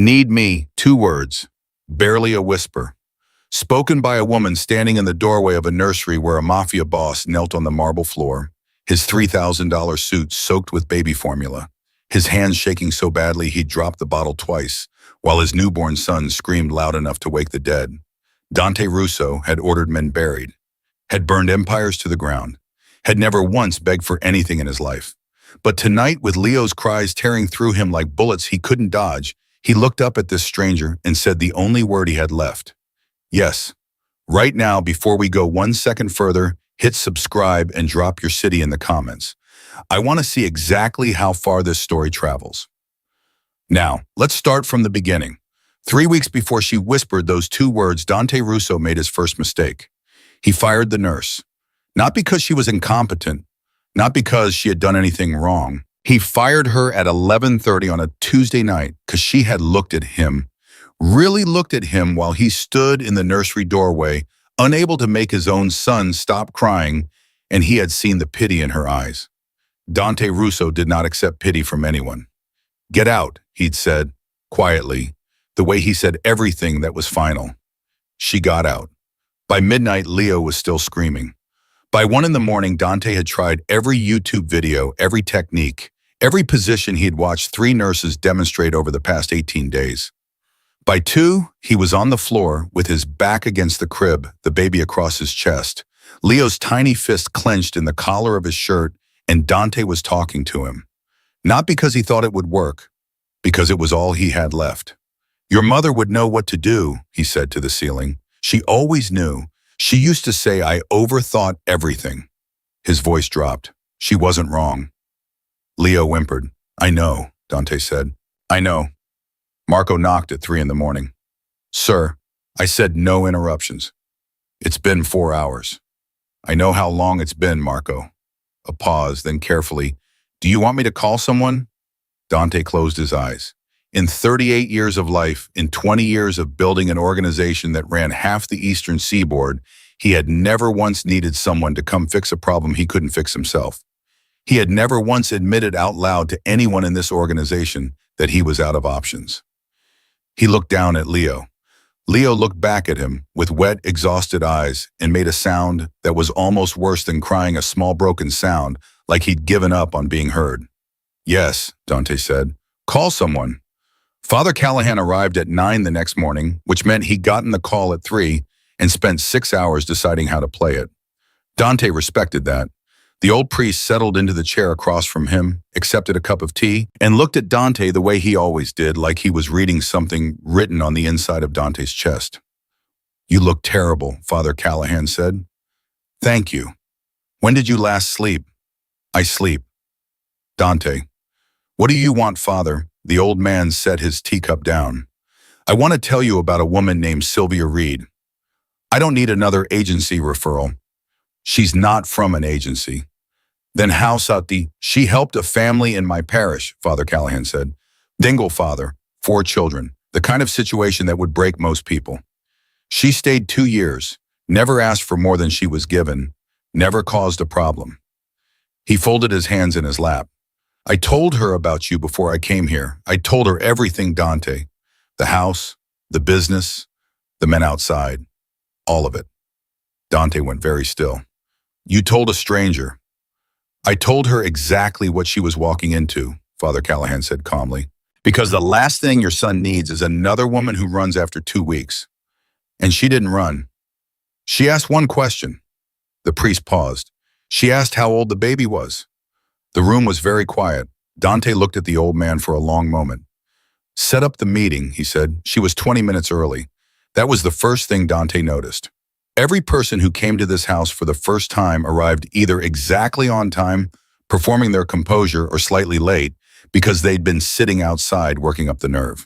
Need me, 2 words, barely a whisper. Spoken by a woman standing in the doorway of a nursery where a mafia boss knelt on the marble floor, his $3,000 suit soaked with baby formula, his hands shaking so badly he'd dropped the bottle twice, while his newborn son screamed loud enough to wake the dead. Dante Russo had ordered men buried, had burned empires to the ground, had never once begged for anything in his life. But tonight, with Leo's cries tearing through him like bullets he couldn't dodge, he looked up at this stranger and said the only word he had left. Yes. Right now, before we go 1 second further, hit subscribe and drop your city in the comments. I want to see exactly how far this story travels. Now, let's start from the beginning. 3 weeks before she whispered those 2 words, Dante Russo made his first mistake. He fired the nurse. Not because she was incompetent, not because she had done anything wrong. He fired her at 11:30 on a Tuesday night because she had looked at him, really looked at him while he stood in the nursery doorway, unable to make his own son stop crying, and he had seen the pity in her eyes. Dante Russo did not accept pity from anyone. Get out, he'd said, quietly, the way he said everything that was final. She got out. By midnight, Leo was still screaming. By 1 in the morning, Dante had tried every YouTube video, every technique, every position he had watched 3 nurses demonstrate over the past 18 days. By 2, he was on the floor with his back against the crib, the baby across his chest, Leo's tiny fist clenched in the collar of his shirt, and Dante was talking to him. Not because he thought it would work, because it was all he had left. Your mother would know what to do, he said to the ceiling. She always knew. She used to say I overthought everything. His voice dropped. She wasn't wrong. Leo whimpered. I know, Dante said. I know. Marco knocked at 3 in the morning. Sir, I said no interruptions. It's been 4 hours. I know how long it's been, Marco. A pause, then carefully. Do you want me to call someone? Dante closed his eyes. In 38 years of life, in 20 years of building an organization that ran half the eastern seaboard, he had never once needed someone to come fix a problem he couldn't fix himself. He had never once admitted out loud to anyone in this organization that he was out of options. He looked down at Leo. Leo looked back at him with wet, exhausted eyes and made a sound that was almost worse than crying, a small broken sound, like he'd given up on being heard. Yes, Dante said. Call someone. Father Callahan arrived at 9 the next morning, which meant he'd gotten the call at 3 and spent 6 hours deciding how to play it. Dante respected that. The old priest settled into the chair across from him, accepted a cup of tea, and looked at Dante the way he always did, like he was reading something written on the inside of Dante's chest. You look terrible, Father Callahan said. Thank you. When did you last sleep? I sleep. Dante. What do you want, Father? The old man set his teacup down. I want to tell you about a woman named Sylvia Reed. I don't need another agency referral. She's not from an agency. Then how, Sati? She helped a family in my parish, Father Callahan said. Dingle father, 4 children, the kind of situation that would break most people. She stayed 2 years, never asked for more than she was given, never caused a problem. He folded his hands in his lap. I told her about you before I came here. I told her everything, Dante. The house, the business, the men outside, all of it. Dante went very still. You told a stranger. I told her exactly what she was walking into, Father Callahan said calmly, because the last thing your son needs is another woman who runs after 2 weeks. And she didn't run. She asked one question. The priest paused. She asked how old the baby was. The room was very quiet. Dante looked at the old man for a long moment. Set up the meeting, he said. She was 20 minutes early. That was the first thing Dante noticed. Every person who came to this house for the first time arrived either exactly on time, performing their composure, or slightly late because they'd been sitting outside working up the nerve.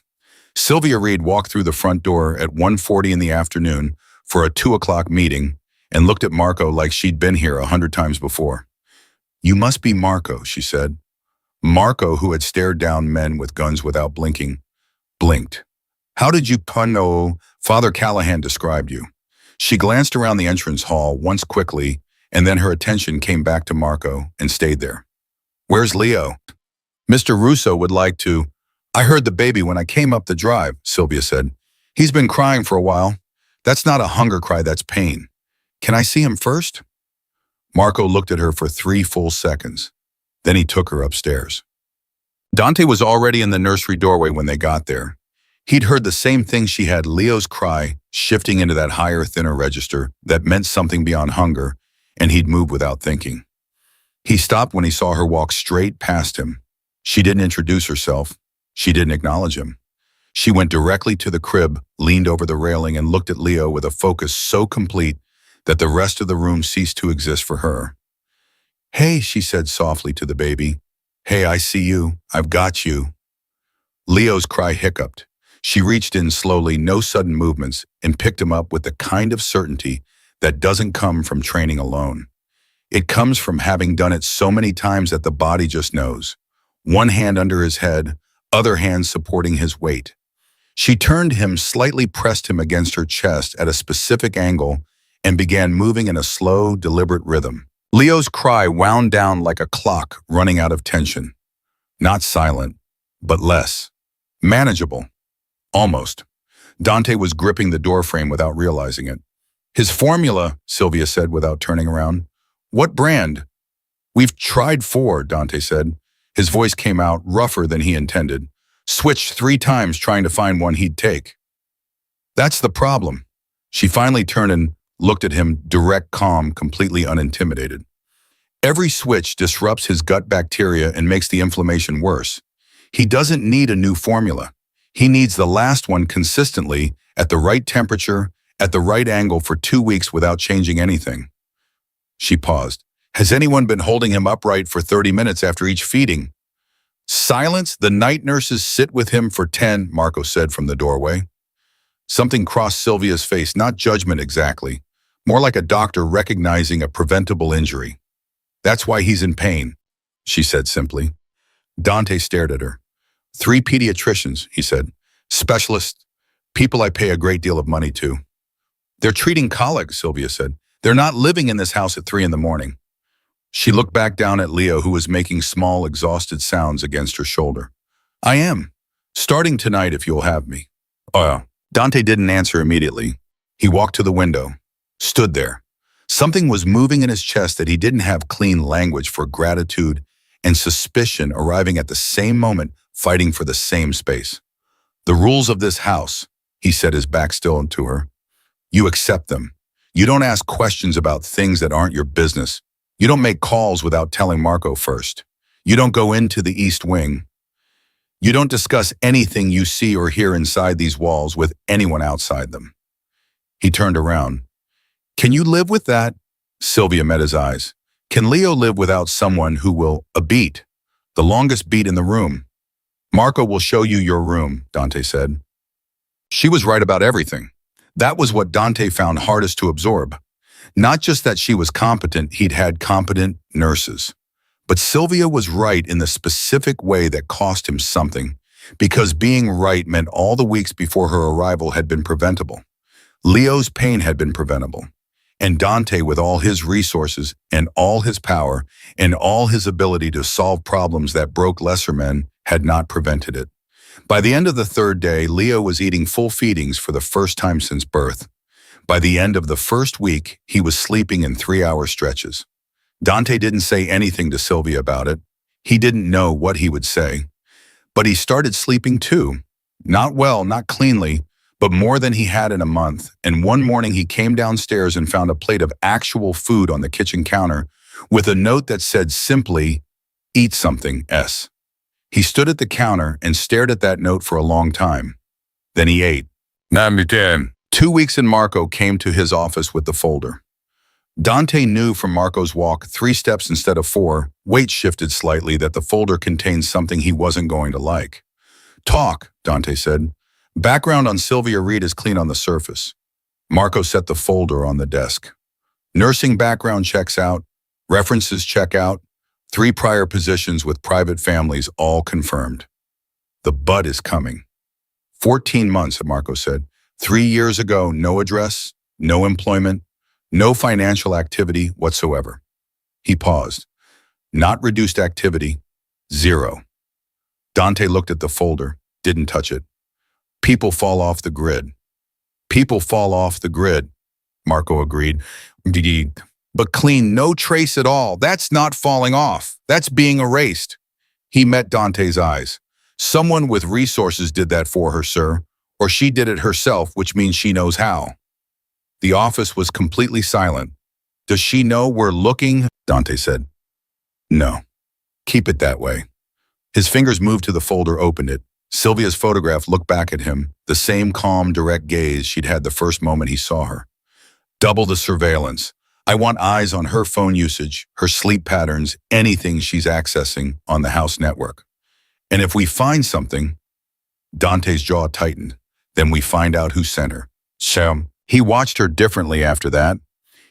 Sylvia Reed walked through the front door at 1:40 in the afternoon for a 2 o'clock meeting and looked at Marco like she'd been here 100 times before. You must be Marco, she said. Marco, who had stared down men with guns without blinking, blinked. How did you know? Father Callahan described you. She glanced around the entrance hall once quickly, and then her attention came back to Marco and stayed there. Where's Leo? Mr. Russo would like to. I heard the baby when I came up the drive, Sylvia said. He's been crying for a while. That's not a hunger cry, that's pain. Can I see him first? Marco looked at her for 3 full seconds. Then he took her upstairs. Dante was already in the nursery doorway when they got there. He'd heard the same thing she had, Leo's cry, shifting into that higher, thinner register that meant something beyond hunger, and he'd moved without thinking. He stopped when he saw her walk straight past him. She didn't introduce herself. She didn't acknowledge him. She went directly to the crib, leaned over the railing, and looked at Leo with a focus so complete that the rest of the room ceased to exist for her. "Hey," she said softly to the baby. "Hey, I see you. I've got you." Leo's cry hiccuped. She reached in slowly, no sudden movements, and picked him up with the kind of certainty that doesn't come from training alone. It comes from having done it so many times that the body just knows. One hand under his head, other hand supporting his weight. She turned him, slightly pressed him against her chest at a specific angle, and began moving in a slow, deliberate rhythm. Leo's cry wound down like a clock running out of tension. Not silent, but less. Manageable. Almost. Dante was gripping the doorframe without realizing it. "His formula," Sylvia said without turning around. "What brand?" "We've tried 4, Dante said. His voice came out rougher than he intended. "Switched 3 times trying to find one he'd take." "That's the problem." She finally turned and looked at him, direct, calm, completely unintimidated. "Every switch disrupts his gut bacteria and makes the inflammation worse. He doesn't need a new formula. He needs the last one consistently, at the right temperature, at the right angle for 2 weeks without changing anything." She paused. "Has anyone been holding him upright for 30 minutes after each feeding?" "Silence. The night nurses sit with him for 10, Marco said from the doorway. Something crossed Sylvia's face, not judgment exactly, more like a doctor recognizing a preventable injury. "That's why he's in pain," she said simply. Dante stared at her. 3 pediatricians, he said. "Specialists, people I pay a great deal of money to." "They're treating colic," Sylvia said. "They're not living in this house at 3 in the morning." She looked back down at Leo, who was making small, exhausted sounds against her shoulder. "I am. Starting tonight, if you'll have me." Dante didn't answer immediately. He walked to the window, stood there. Something was moving in his chest that he didn't have clean language for. Gratitude and suspicion arriving at the same moment, fighting for the same space. "The rules of this house," he said, his back still to her. "You accept them. You don't ask questions about things that aren't your business. You don't make calls without telling Marco first. You don't go into the East Wing. You don't discuss anything you see or hear inside these walls with anyone outside them." He turned around. "Can you live with that?" Sylvia met his eyes. "Can Leo live without someone who will a beat, the longest beat in the room?" "Marco will show you your room," Dante said. She was right about everything. That was what Dante found hardest to absorb. Not just that she was competent, he'd had competent nurses. But Sylvia was right in the specific way that cost him something, because being right meant all the weeks before her arrival had been preventable. Leo's pain had been preventable. And Dante, with all his resources and all his power and all his ability to solve problems that broke lesser men, had not prevented it. By the end of the 3rd day, Leo was eating full feedings for the first time since birth. By the end of the 1st week, he was sleeping in 3-hour stretches. Dante didn't say anything to Sylvia about it. He didn't know what he would say. But he started sleeping too. Not well, not cleanly, but more than he had in a month. And one morning he came downstairs and found a plate of actual food on the kitchen counter with a note that said simply, "Eat something, S." He stood at the counter and stared at that note for a long time. Then he ate. 2 weeks in, Marco came to his office with the folder. Dante knew from Marco's walk, 3 steps instead of 4, weight shifted slightly, that the folder contained something he wasn't going to like. "Talk," Dante said. "Background on Sylvia Reed is clean on the surface." Marco set the folder on the desk. "Nursing background checks out. References check out. 3 prior positions with private families, all confirmed. The bud is coming." 14 months, Marco said. 3 years ago, no address, no employment, no financial activity whatsoever. He paused. Not reduced activity, 0. Dante looked at the folder. didn't touch it. People fall off the grid. People fall off the grid, Marco agreed. Indeed. But clean no trace at all. That's not falling off. That's being erased. He met Dante's eyes. Someone with resources did that for her, sir. Or she did it herself, which means she knows how. The office was completely silent. Does she know we're looking? Dante said. No. Keep it that way. His fingers moved to the folder, opened it. Sylvia's photograph looked back at him, the same calm, direct gaze she'd had the first moment he saw her. Double the surveillance. I want eyes on her phone usage, her sleep patterns, anything she's accessing on the house network. And if we find something, Dante's jaw tightened, then we find out who sent her. So, he watched her differently after that.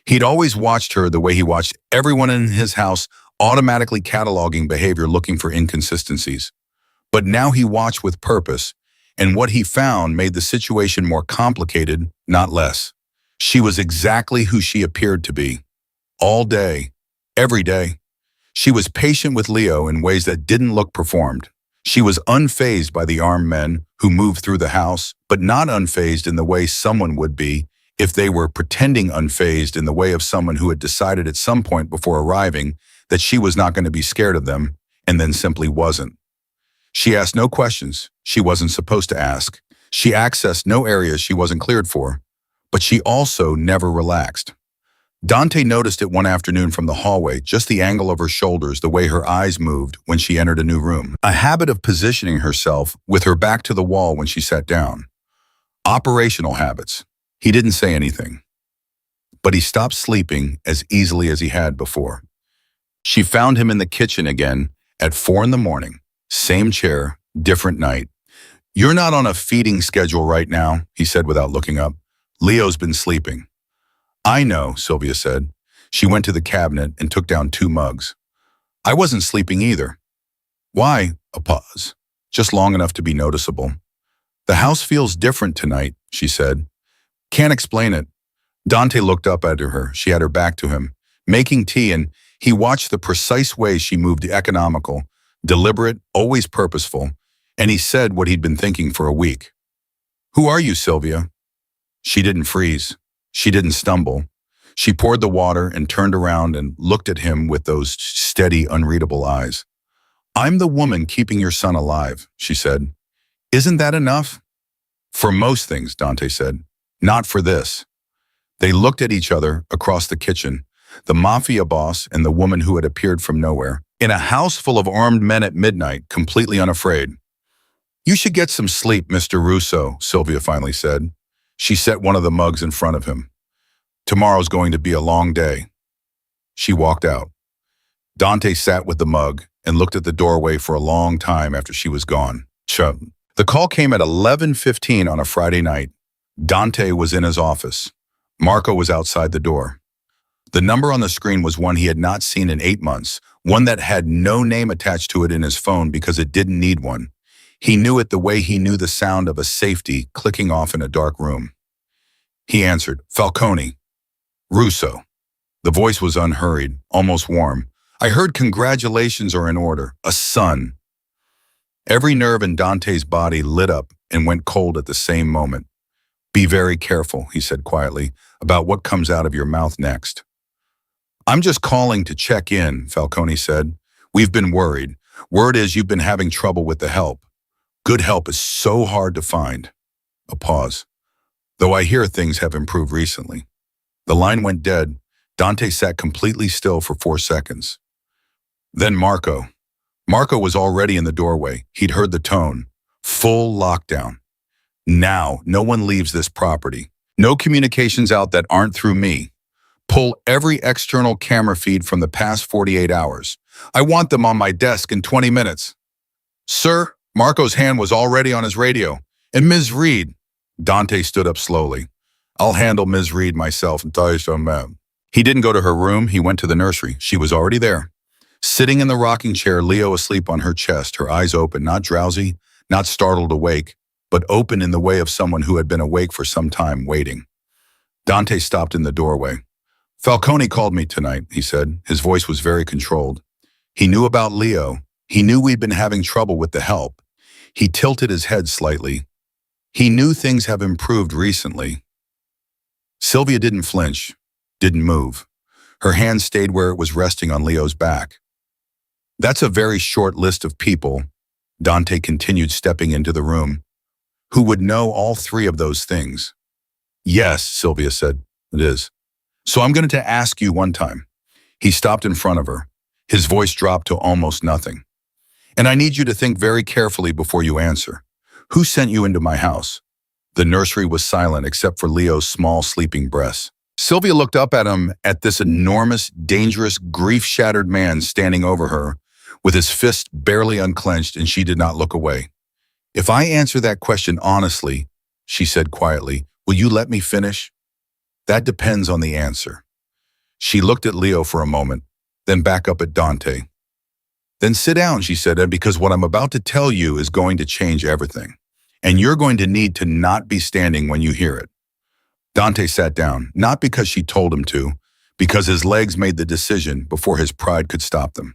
He'd always watched her the way he watched everyone in his house, automatically cataloging behavior, looking for inconsistencies. But now he watched with purpose, and what he found made the situation more complicated, not less. She was exactly who she appeared to be. All day, every day. She was patient with Leo in ways that didn't look performed. She was unfazed by the armed men who moved through the house, but not unfazed in the way someone would be if they were pretending unfazed in the way of someone who had decided at some point before arriving that she was not going to be scared of them, and then simply wasn't. She asked no questions she wasn't supposed to ask. She accessed no areas she wasn't cleared for, but she also never relaxed. Dante noticed it one afternoon from the hallway, just the angle of her shoulders, the way her eyes moved when she entered a new room, a habit of positioning herself with her back to the wall when she sat down. Operational habits. He didn't say anything, but he stopped sleeping as easily as he had before. She found him in the kitchen again at 4 a.m, same chair, different night. You're not on a feeding schedule right now, he said without looking up. Leo's been sleeping. I know, Sylvia said. She went to the cabinet and took down 2 mugs. I wasn't sleeping either. Why? A pause, just long enough to be noticeable. The house feels different tonight, she said. Can't explain it. Dante looked up at her. She had her back to him, making tea, and he watched the precise way she moved, economical, deliberate, always purposeful, and he said what he'd been thinking for a week. Who are you, Sylvia? She didn't freeze. She didn't stumble. She poured the water and turned around and looked at him with those steady, unreadable eyes. I'm the woman keeping your son alive, she said. Isn't that enough? For most things, Dante said. Not for this. They looked at each other across the kitchen, the Mafia boss and the woman who had appeared from nowhere, in a house full of armed men at midnight, completely unafraid. You should get some sleep, Mr. Russo, Sylvia finally said. She set one of the mugs in front of him. Tomorrow's going to be a long day. She walked out. Dante sat with the mug and looked at the doorway for a long time after she was gone. The call came at 11:15 on a Friday night. Dante was in his office. Marco was outside the door. The number on the screen was one he had not seen in 8 months, one that had no name attached to it in his phone because it didn't need one. He knew it the way he knew the sound of a safety clicking off in a dark room. He answered, Falcone. Russo. The voice was unhurried, almost warm. I heard congratulations are in order. A son. Every nerve in Dante's body lit up and went cold at the same moment. Be very careful, he said quietly, about what comes out of your mouth next. I'm just calling to check in, Falcone said. We've been worried. Word is you've been having trouble with the help. Good help is so hard to find. A pause. Though I hear things have improved recently. The line went dead. Dante sat completely still for 4 seconds. Then Marco. Marco was already in the doorway. He'd heard the tone. Full lockdown. Now, no one leaves this property. No communications out that aren't through me. Pull every external camera feed from the past 48 hours. I want them on my desk in 20 minutes. Sir, Marco's hand was already on his radio. And Ms. Reed. Dante stood up slowly. I'll handle Ms. Reed myself. He didn't go to her room. He went to the nursery. She was already there. Sitting in the rocking chair, Leo asleep on her chest, her eyes open, not drowsy, not startled awake, but open in the way of someone who had been awake for some time, waiting. Dante stopped in the doorway. Falcone called me tonight, he said. His voice was very controlled. He knew about Leo. He knew we'd been having trouble with the help. He tilted his head slightly. He knew things have improved recently. Sylvia didn't flinch, didn't move. Her hand stayed where it was resting on Leo's back. That's a very short list of people, Dante continued stepping into the room, who would know all three of those things. Yes, Sylvia said, it is. So I'm going to ask you one time. He stopped in front of her. His voice dropped to almost nothing. And I need you to think very carefully before you answer. Who sent you into my house? The nursery was silent except for Leo's small sleeping breaths. Sylvia looked up at him, at this enormous, dangerous, grief-shattered man standing over her, with his fist barely unclenched, and she did not look away. If I answer that question honestly, she said quietly, will you let me finish? That depends on the answer. She looked at Leo for a moment, then back up at Dante. Then sit down, she said, and because what I'm about to tell you is going to change everything. And you're going to need to not be standing when you hear it. Dante sat down, not because she told him to, because his legs made the decision before his pride could stop them.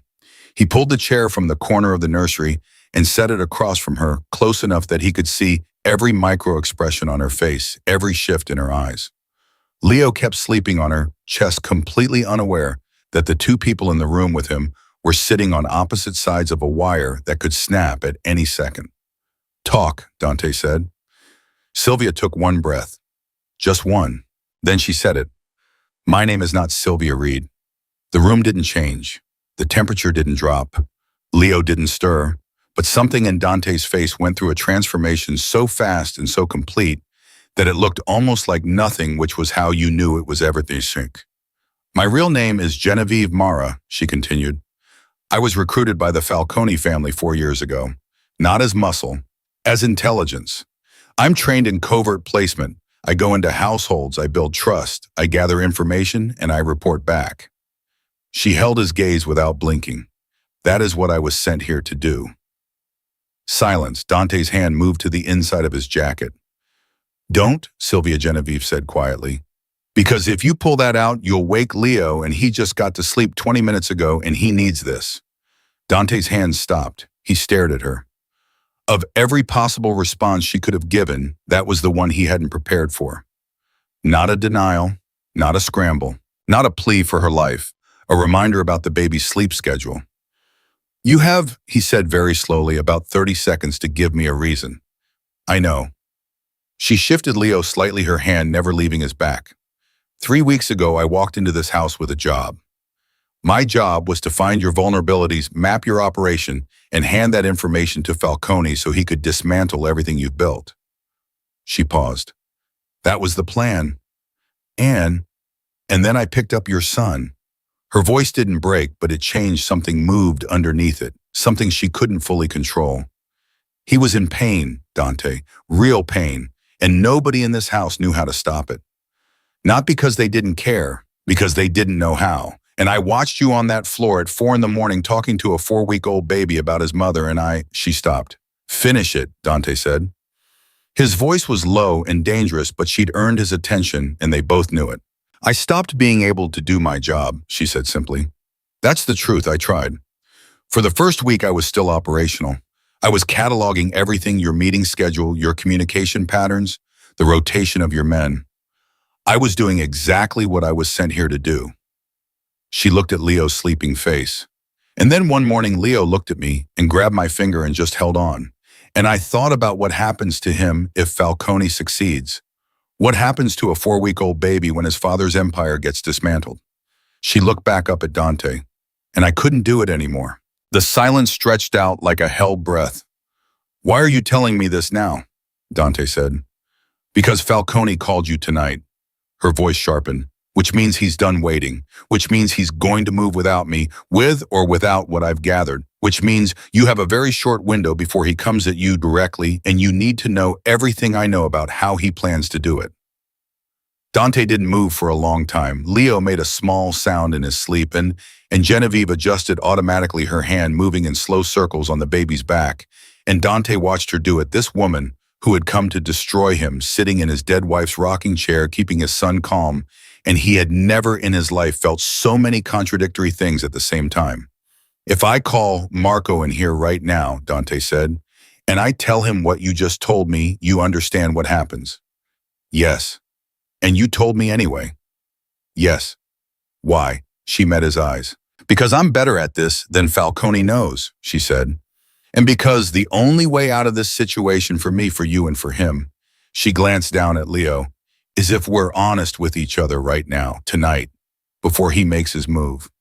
He pulled the chair from the corner of the nursery and set it across from her, close enough that he could see every micro-expression on her face, every shift in her eyes. Leo kept sleeping on her chest, completely unaware that the two people in the room with him were sitting on opposite sides of a wire that could snap at any second. Talk, Dante said. Sylvia took one breath. Just one. Then she said it. My name is not Sylvia Reed. The room didn't change. The temperature didn't drop. Leo didn't stir. But something in Dante's face went through a transformation so fast and so complete that it looked almost like nothing, which was how you knew it was everything. My real name is Genevieve Mara, she continued. I was recruited by the Falcone family 4 years ago, not as muscle, as intelligence. I'm trained in covert placement. I go into households, I build trust, I gather information, and I report back. She held his gaze without blinking. That is what I was sent here to do. Silence. Dante's hand moved to the inside of his jacket. Don't, Sylvia Genevieve said quietly. Because if you pull that out, you'll wake Leo, and he just got to sleep 20 minutes ago, and he needs this. Dante's hand stopped. He stared at her. Of every possible response she could have given, that was the one he hadn't prepared for. Not a denial, not a scramble, not a plea for her life, a reminder about the baby's sleep schedule. You have, he said very slowly, about 30 seconds to give me a reason. I know. She shifted Leo slightly, her hand never leaving his back. 3 weeks ago, I walked into this house with a job. My job was to find your vulnerabilities, map your operation, and hand that information to Falcone so he could dismantle everything you've built. She paused. That was the plan. And then I picked up your son. Her voice didn't break, but it changed. Something moved underneath it, something she couldn't fully control. He was in pain, Dante, real pain, and nobody in this house knew how to stop it. Not because they didn't care, because they didn't know how. And I watched you on that floor at 4 a.m. talking to a 4-week-old baby about his mother, and she stopped. Finish it, Dante said. His voice was low and dangerous, but she'd earned his attention, and they both knew it. I stopped being able to do my job, she said simply. That's the truth, I tried. For the first week, I was still operational. I was cataloging everything, your meeting schedule, your communication patterns, the rotation of your men. I was doing exactly what I was sent here to do. She looked at Leo's sleeping face. And then one morning, Leo looked at me and grabbed my finger and just held on. And I thought about what happens to him if Falcone succeeds. What happens to a 4-week-old baby when his father's empire gets dismantled? She looked back up at Dante, and I couldn't do it anymore. The silence stretched out like a held breath. Why are you telling me this now? Dante said. Because Falcone called you tonight. Her voice sharpened. Which means he's done waiting, which means he's going to move without me, with or without what I've gathered, which means you have a very short window before he comes at you directly, and you need to know everything I know about how he plans to do it. Dante didn't move for a long time. Leo made a small sound in his sleep, and Genevieve adjusted automatically, her hand moving in slow circles on the baby's back, and Dante watched her do it. This woman, who had come to destroy him, sitting in his dead wife's rocking chair, keeping his son calm, and he had never in his life felt so many contradictory things at the same time. If I call Marco in here right now, Dante said, And I tell him what you just told me, you understand what happens. Yes. And you told me anyway. Yes. Why? She met his eyes. Because I'm better at this than Falcone knows, she said. And because the only way out of this situation for me, for you, and for him, she glanced down at Leo, is if we're honest with each other right now, tonight, before he makes his move.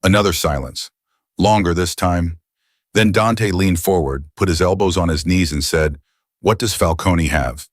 Another silence. Longer this time. Then Dante leaned forward, put his elbows on his knees and said, "What does Falcone have?"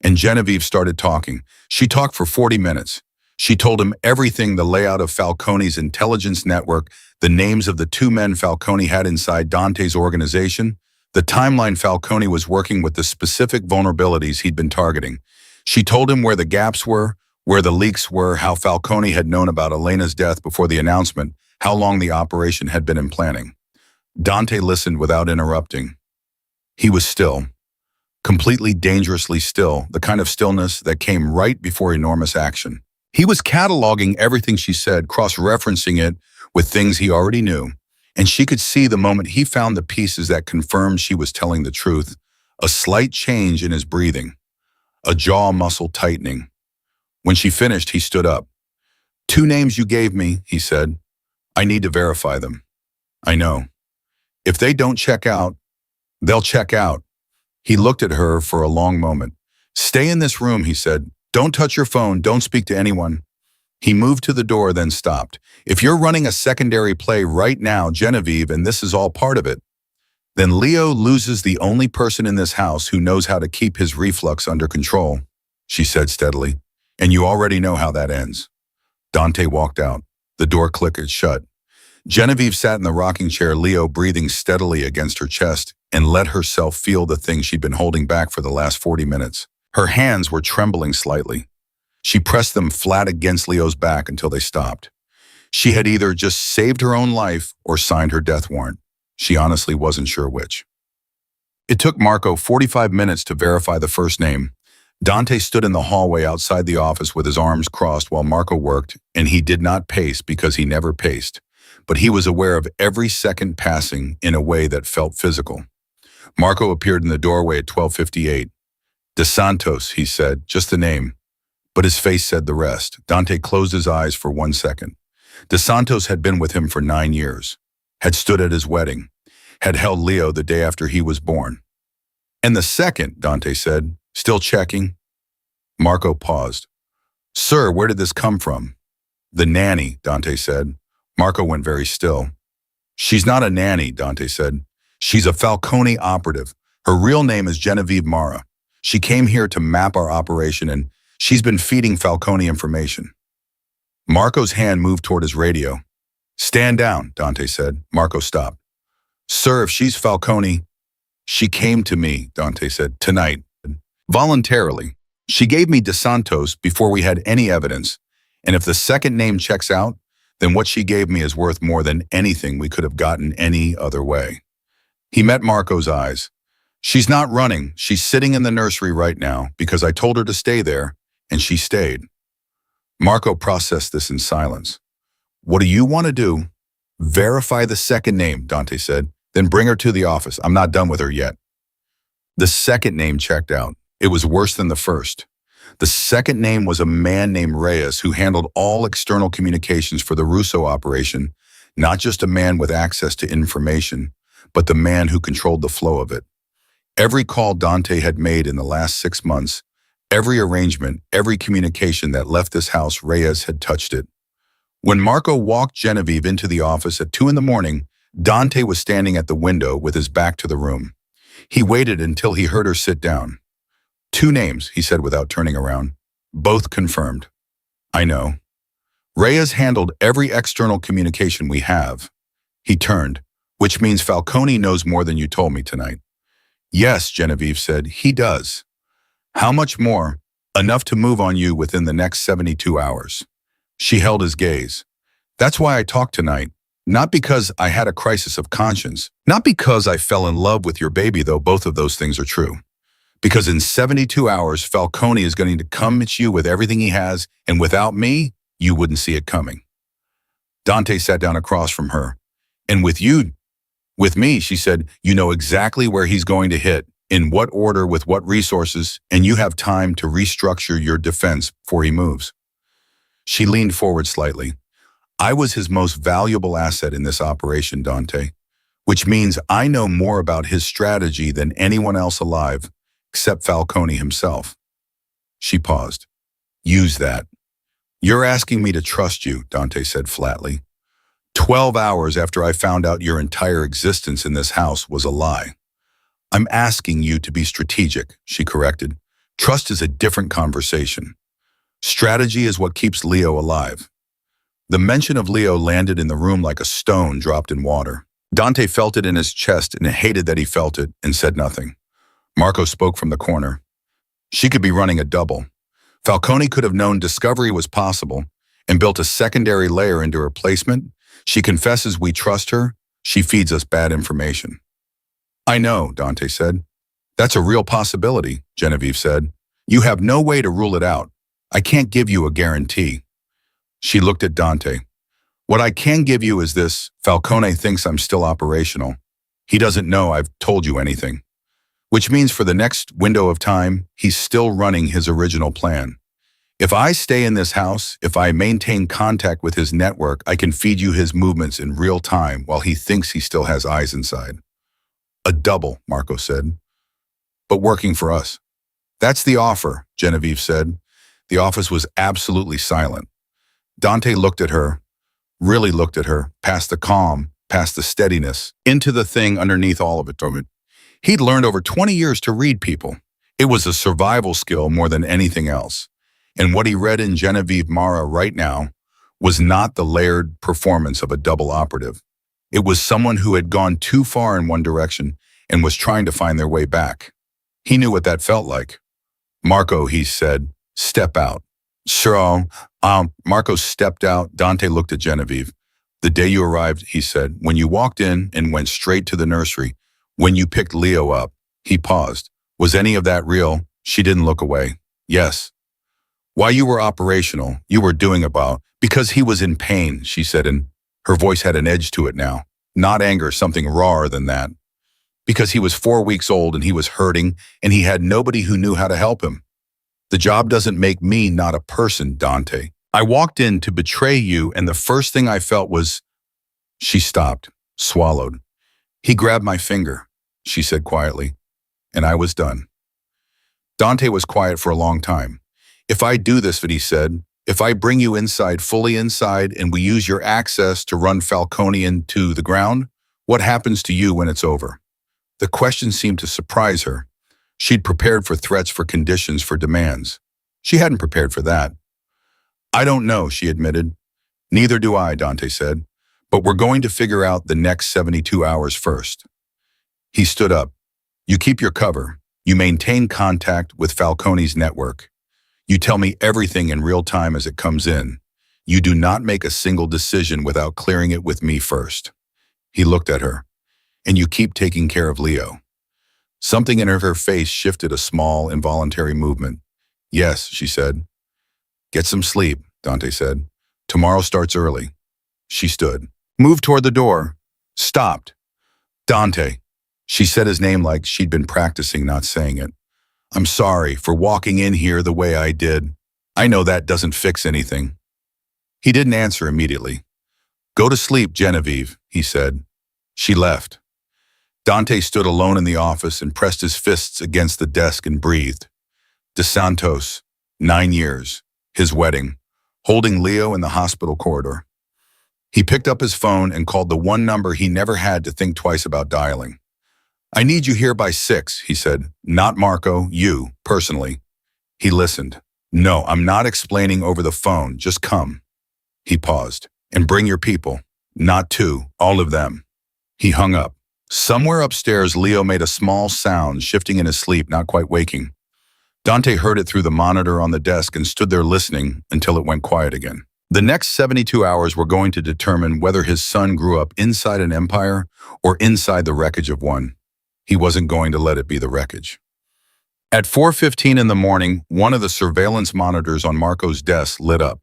And Genevieve started talking. She talked for 40 minutes. She told him everything: the layout of Falcone's intelligence network, the names of the two men Falcone had inside Dante's organization, the timeline Falcone was working with, the specific vulnerabilities he'd been targeting. She told him where the gaps were, where the leaks were, how Falcone had known about Elena's death before the announcement, how long the operation had been in planning. Dante listened without interrupting. He was still, completely dangerously still, the kind of stillness that came right before enormous action. He was cataloging everything she said, cross-referencing it with things he already knew, and she could see the moment he found the pieces that confirmed she was telling the truth, a slight change in his breathing, a jaw muscle tightening. When she finished, he stood up. "Two names you gave me," he said. "I need to verify them." "I know. If they don't check out, they'll check out." He looked at her for a long moment. "Stay in this room," he said. "Don't touch your phone. Don't speak to anyone." He moved to the door, then stopped. "If you're running a secondary play right now, Genevieve, and this is all part of it, then Leo loses the only person in this house who knows how to keep his reflux under control," she said steadily. "And you already know how that ends." Dante walked out. The door clicked shut. Genevieve sat in the rocking chair, Leo breathing steadily against her chest, and let herself feel the thing she'd been holding back for the last 40 minutes. Her hands were trembling slightly. She pressed them flat against Leo's back until they stopped. She had either just saved her own life or signed her death warrant. She honestly wasn't sure which. It took Marco 45 minutes to verify the first name. Dante stood in the hallway outside the office with his arms crossed while Marco worked, and he did not pace because he never paced. But he was aware of every second passing in a way that felt physical. Marco appeared in the doorway at 12:58. "De Santos," he said, just the name. But his face said the rest. Dante closed his eyes for 1 second. De Santos had been with him for 9 years, had stood at his wedding, had held Leo the day after he was born. "And the second," Dante said, still checking. Marco paused. "Sir, where did this come from?" "The nanny," Dante said. Marco went very still. "She's not a nanny," Dante said. "She's a Falcone operative. Her real name is Genevieve Mara. She came here to map our operation, and she's been feeding Falcone information." Marco's hand moved toward his radio. "Stand down," Dante said. Marco stopped. "Sir, if she's Falcone..." "She came to me," Dante said, "tonight. Voluntarily. She gave me De Santos before we had any evidence. And if the second name checks out, then what she gave me is worth more than anything we could have gotten any other way." He met Marco's eyes. "She's not running. She's sitting in the nursery right now because I told her to stay there, and she stayed." Marco processed this in silence. "What do you want to do?" "Verify the second name," Dante said. "Then bring her to the office. I'm not done with her yet." The second name checked out. It was worse than the first. The second name was a man named Reyes who handled all external communications for the Russo operation, not just a man with access to information, but the man who controlled the flow of it. Every call Dante had made in the last 6 months, every arrangement, every communication that left this house, Reyes had touched it. When Marco walked Genevieve into the office at 2 in the morning, Dante was standing at the window with his back to the room. He waited until he heard her sit down. "2 names," he said without turning around. "Both confirmed." "I know. Reyes handled every external communication we have." He turned. "Which means Falcone knows more than you told me tonight." "Yes," Genevieve said, "he does." "How much more?" "Enough to move on you within the next 72 hours. She held his gaze. "That's why I talked tonight. Not because I had a crisis of conscience. Not because I fell in love with your baby, though both of those things are true. Because in 72 hours, Falcone is going to come at you with everything he has, and without me, you wouldn't see it coming." Dante sat down across from her. "And with you, with me," she said, "you know exactly where he's going to hit. in what order, with what resources, and you have time to restructure your defense before he moves. She leaned forward slightly. I was his most valuable asset in this operation, Dante, which means I know more about his strategy than anyone else alive, except Falcone himself. She paused. Use that. You're asking me to trust you, Dante said flatly. 12 hours after I found out your entire existence in this house was a lie. I'm asking you to be strategic, she corrected. Trust is a different conversation. Strategy is what keeps Leo alive. The mention of Leo landed in the room like a stone dropped in water. Dante felt it in his chest and hated that he felt it and said nothing. Marco spoke from the corner. She could be running a double. Falcone could have known discovery was possible and built a secondary layer into her placement. She confesses we trust her. She feeds us bad information. I know, Dante said. That's a real possibility, Genevieve said. You have no way to rule it out. I can't give you a guarantee. She looked at Dante. What I can give you is this. Falcone thinks I'm still operational. He doesn't know I've told you anything. Which means for the next window of time, he's still running his original plan. If I stay in this house, if I maintain contact with his network, I can feed you his movements in real time while he thinks he still has eyes inside. A double, Marco said. But working for us. That's the offer, Genevieve said. The office was absolutely silent. Dante looked at her, really looked at her, past the calm, past the steadiness, into the thing underneath all of it. He'd learned over 20 years to read people. It was a survival skill more than anything else. And what he read in Genevieve Mara right now was not the layered performance of a double operative. It was someone who had gone too far in one direction and was trying to find their way back. He knew what that felt like. Marco, he said, step out. So, Marco stepped out. Dante looked at Genevieve. The day you arrived, he said, when you walked in and went straight to the nursery, when you picked Leo up, he paused. Was any of that real? She didn't look away. Yes. While you were operational, you were doing about, because he was in pain, she said, and her voice had an edge to it now. Not anger, something rawer than that. Because he was 4 weeks old and he was hurting and he had nobody who knew how to help him. The job doesn't make me not a person, Dante. I walked in to betray you and the first thing I felt was... She stopped, swallowed. He grabbed my finger, she said quietly, and I was done. Dante was quiet for a long time. If I do this, he said, if I bring you inside, fully inside, and we use your access to run Falcone into the ground, what happens to you when it's over? The question seemed to surprise her. She'd prepared for threats, for conditions, for demands. She hadn't prepared for that. I don't know, she admitted. Neither do I, Dante said. But we're going to figure out the next 72 hours first. He stood up. You keep your cover. You maintain contact with Falcone's network. You tell me everything in real time as it comes in. You do not make a single decision without clearing it with me first. He looked at her. And you keep taking care of Leo. Something in her face shifted, a small, involuntary movement. Yes, she said. Get some sleep, Dante said. Tomorrow starts early. She stood. Moved toward the door. Stopped. Dante. She said his name like she'd been practicing not saying it. I'm sorry for walking in here the way I did. I know that doesn't fix anything. He didn't answer immediately. Go to sleep, Genevieve, he said. She left. Dante stood alone in the office and pressed his fists against the desk and breathed. De Santos, 9 years, his wedding, holding Leo in the hospital corridor. He picked up his phone and called the one number he never had to think twice about dialing. I need you here by 6, he said. Not Marco, you, personally. He listened. No, I'm not explaining over the phone, just come. He paused. And bring your people. Not 2, all of them. He hung up. Somewhere upstairs, Leo made a small sound, shifting in his sleep, not quite waking. Dante heard it through the monitor on the desk and stood there listening until it went quiet again. The next 72 hours were going to determine whether his son grew up inside an empire or inside the wreckage of one. He wasn't going to let it be the wreckage. At 4:15 in the morning, one of the surveillance monitors on Marco's desk lit up.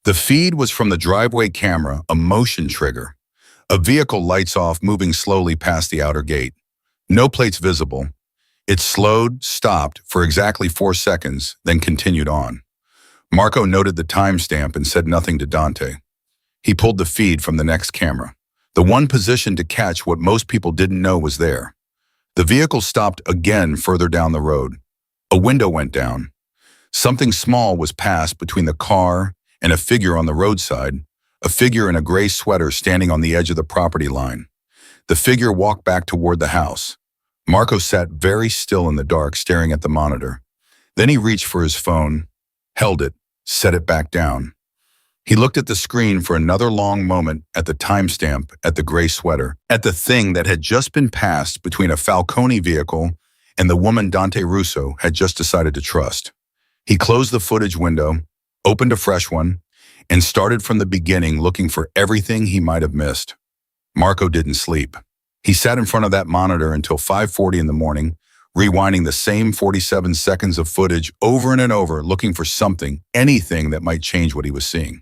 The feed was from the driveway camera, a motion trigger. A vehicle lights off, moving slowly past the outer gate. No plates visible. It slowed, stopped for exactly 4 seconds, then continued on. Marco noted the timestamp and said nothing to Dante. He pulled the feed from the next camera, the one positioned to catch what most people didn't know was there. The vehicle stopped again further down the road. A window went down. Something small was passed between the car and a figure on the roadside, a figure in a gray sweater standing on the edge of the property line. The figure walked back toward the house. Marco sat very still in the dark, staring at the monitor. Then he reached for his phone, held it, set it back down. He looked at the screen for another long moment, at the timestamp, at the gray sweater, at the thing that had just been passed between a Falcone vehicle and the woman Dante Russo had just decided to trust. He closed the footage window, opened a fresh one, and started from the beginning, looking for everything he might have missed. Marco didn't sleep. He sat in front of that monitor until 5:40 in the morning, rewinding the same 47 seconds of footage over and over, looking for something, anything that might change what he was seeing.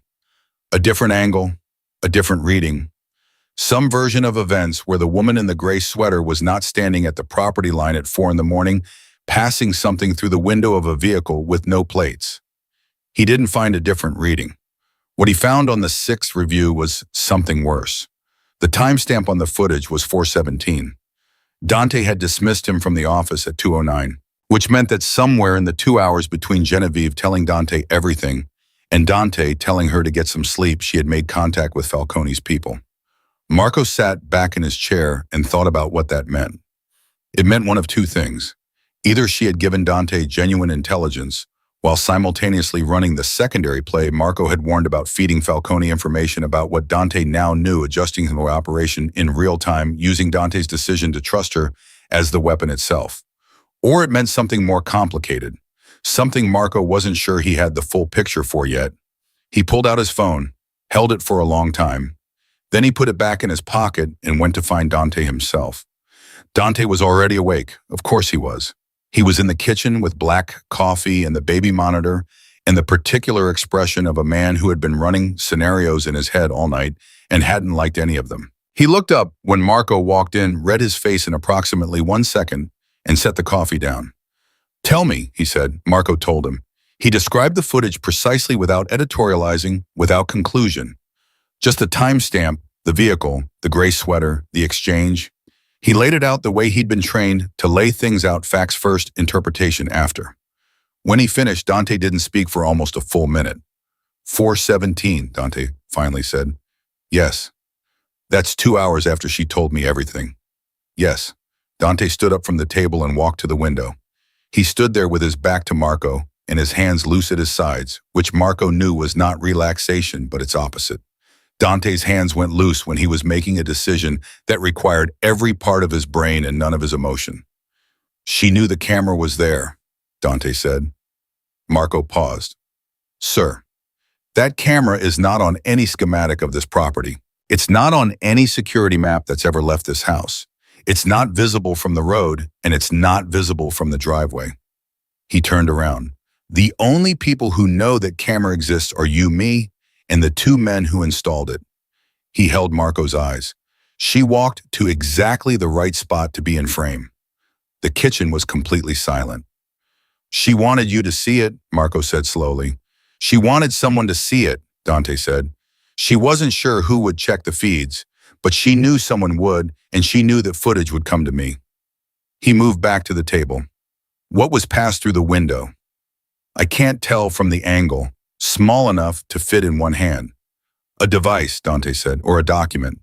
A different angle, a different reading. Some version of events where the woman in the gray sweater was not standing at the property line at 4 in the morning, passing something through the window of a vehicle with no plates. He didn't find a different reading. What he found on the 6th review was something worse. The timestamp on the footage was 4:17. Dante had dismissed him from the office at 2:09, which meant that somewhere in the 2 hours between Genevieve telling Dante everything and Dante telling her to get some sleep, she had made contact with Falcone's people. Marco sat back in his chair and thought about what that meant. It meant one of two things. Either she had given Dante genuine intelligence, while simultaneously running the secondary play Marco had warned about, feeding Falcone information about what Dante now knew, adjusting the operation in real time, using Dante's decision to trust her as the weapon itself. Or it meant something more complicated, something Marco wasn't sure he had the full picture for yet. He pulled out his phone, held it for a long time. Then he put it back in his pocket and went to find Dante himself. Dante was already awake. Of course he was. He was in the kitchen with black coffee and the baby monitor and the particular expression of a man who had been running scenarios in his head all night and hadn't liked any of them. He looked up when Marco walked in, read his face in approximately 1 second, and set the coffee down. "Tell me," he said. Marco told him. He described the footage precisely, without editorializing, without conclusion. Just the timestamp, the vehicle, the gray sweater, the exchange. He laid it out the way he'd been trained to lay things out, facts first, interpretation after. When he finished, Dante didn't speak for almost a full minute. 4:17, Dante finally said. "Yes. That's 2 hours after she told me everything." "Yes." Dante stood up from the table and walked to the window. He stood there with his back to Marco and his hands loose at his sides, which Marco knew was not relaxation, but its opposite. Dante's hands went loose when he was making a decision that required every part of his brain and none of his emotion. "She knew the camera was there," Dante said. Marco paused. "Sir, that camera is not on any schematic of this property. It's not on any security map that's ever left this house. It's not visible from the road, and it's not visible from the driveway." He turned around. "The only people who know that camera exists are you, me, and the 2 men who installed it." He held Marco's eyes. "She walked to exactly the right spot to be in frame." The kitchen was completely silent. "She wanted you to see it," Marco said slowly. "She wanted someone to see it," Dante said. "She wasn't sure who would check the feeds, but she knew someone would, and she knew that footage would come to me." He moved back to the table. "What was passed through the window?" "I can't tell from the angle. Small enough to fit in one hand." "A device," Dante said, "or a document."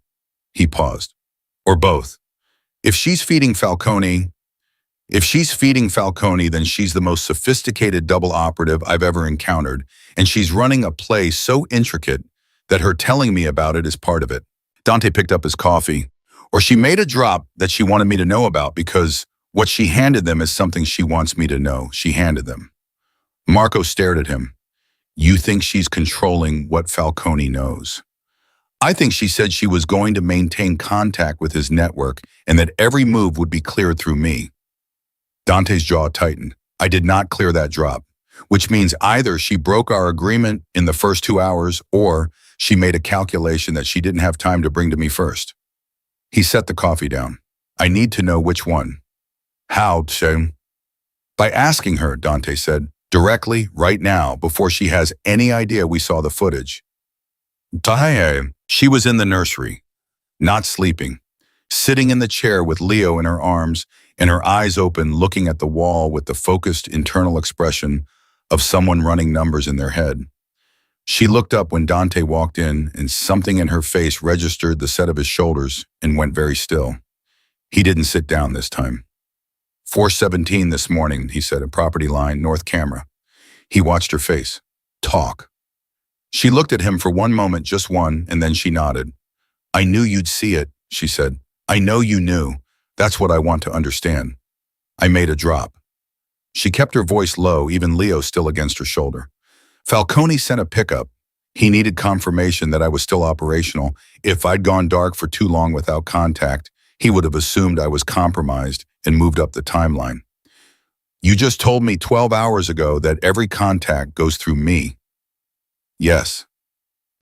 He paused. "Or both. If she's feeding Falcone, then she's the most sophisticated double operative I've ever encountered, and she's running a play so intricate that her telling me about it is part of it." Dante picked up his coffee. "Or she made a drop that she wanted me to know about, because what she handed them is something she wants me to know. She handed them." Marco stared at him. "You think she's controlling what Falcone knows?" "I think she said she was going to maintain contact with his network and that every move would be cleared through me." Dante's jaw tightened. "I did not clear that drop, which means either she broke our agreement in the first 2 hours or she made a calculation that she didn't have time to bring to me first." He set the coffee down. "I need to know which one." How, Che? By asking her, Dante said, directly, right now, before she has any idea we saw the footage. Tahaye, she was in the nursery, not sleeping, sitting in the chair with Leo in her arms and her eyes open, looking at the wall with the focused internal expression of someone running numbers in their head. She looked up when Dante walked in, and something in her face registered the set of his shoulders and went very still. He didn't sit down this time. 417 this morning, he said, at property line, north camera. He watched her face. Talk. She looked at him for one moment, just one, and then she nodded. I knew you'd see it, she said. I know you knew. That's what I want to understand. I made a drop. She kept her voice low, even Leo still against her shoulder. Falcone sent a pickup. He needed confirmation that I was still operational. If I'd gone dark for too long without contact, he would have assumed I was compromised and moved up the timeline. You just told me 12 hours ago that every contact goes through me. Yes.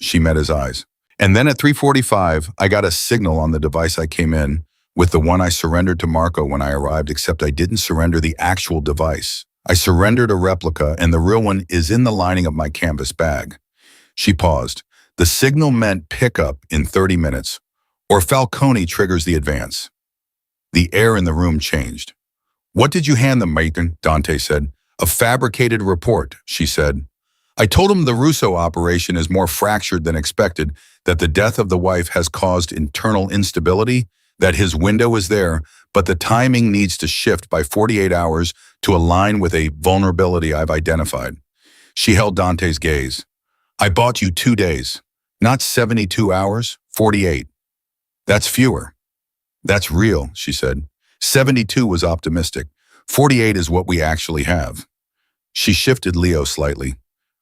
She met his eyes. And then at 3:45, I got a signal on the device I came in with, the one I surrendered to Marco when I arrived, except I didn't surrender the actual device. I surrendered a replica, and the real one is in the lining of my canvas bag. She paused. The signal meant pickup in 30 minutes, or Falcone triggers the advance. The air in the room changed. What did you hand them, Maid? Dante said. A fabricated report, she said. I told him the Russo operation is more fractured than expected, that the death of the wife has caused internal instability, that his window is there, but the timing needs to shift by 48 hours to align with a vulnerability I've identified. She held Dante's gaze. I bought you 2 days, not 72 hours, 48. That's fewer. That's real, she said. 72 was optimistic. 48 is what we actually have. She shifted Leo slightly.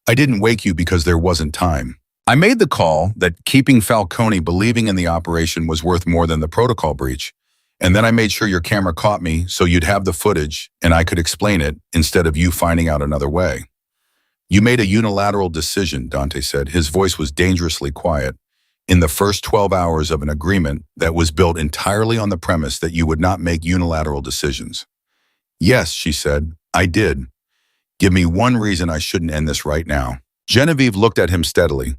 I didn't wake you because there wasn't time. I made the call that keeping Falcone believing in the operation was worth more than the protocol breach. And then I made sure your camera caught me so you'd have the footage and I could explain it instead of you finding out another way. You made a unilateral decision, Dante said. His voice was dangerously quiet. In the first 12 hours of an agreement that was built entirely on the premise that you would not make unilateral decisions. Yes, she said, I did. Give me one reason I shouldn't end this right now. Genevieve looked at him steadily.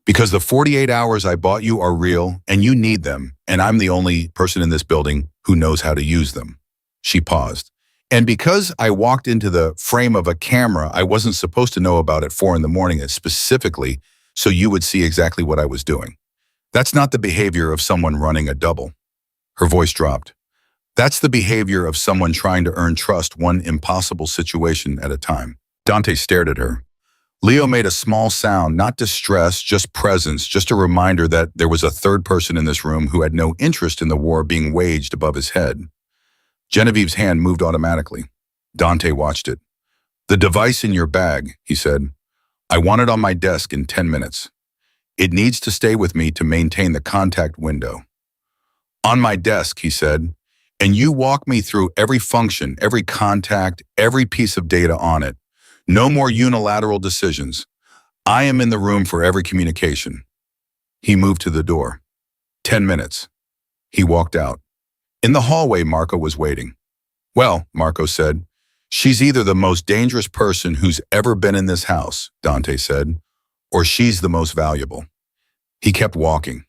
Because the 48 hours I bought you are real and you need them, and I'm the only person in this building who knows how to use them. She paused. And because I walked into the frame of a camera I wasn't supposed to know about at 4 a.m. specifically, so you would see exactly what I was doing. That's not the behavior of someone running a double. Her voice dropped. That's the behavior of someone trying to earn trust, one impossible situation at a time. Dante stared at her. Leo made a small sound, not distress, just presence, just a reminder that there was a third person in this room who had no interest in the war being waged above his head. Genevieve's hand moved automatically. Dante watched it. The device in your bag, he said. I want it on my desk in 10 minutes. It needs to stay with me to maintain the contact window. On my desk, he said, and you walk me through every function, every contact, every piece of data on it. No more unilateral decisions. I am in the room for every communication. He moved to the door. 10 minutes. He walked out. In the hallway, Marco was waiting. Well, Marco said, she's either the most dangerous person who's ever been in this house, Dante said, or she's the most valuable. He kept walking.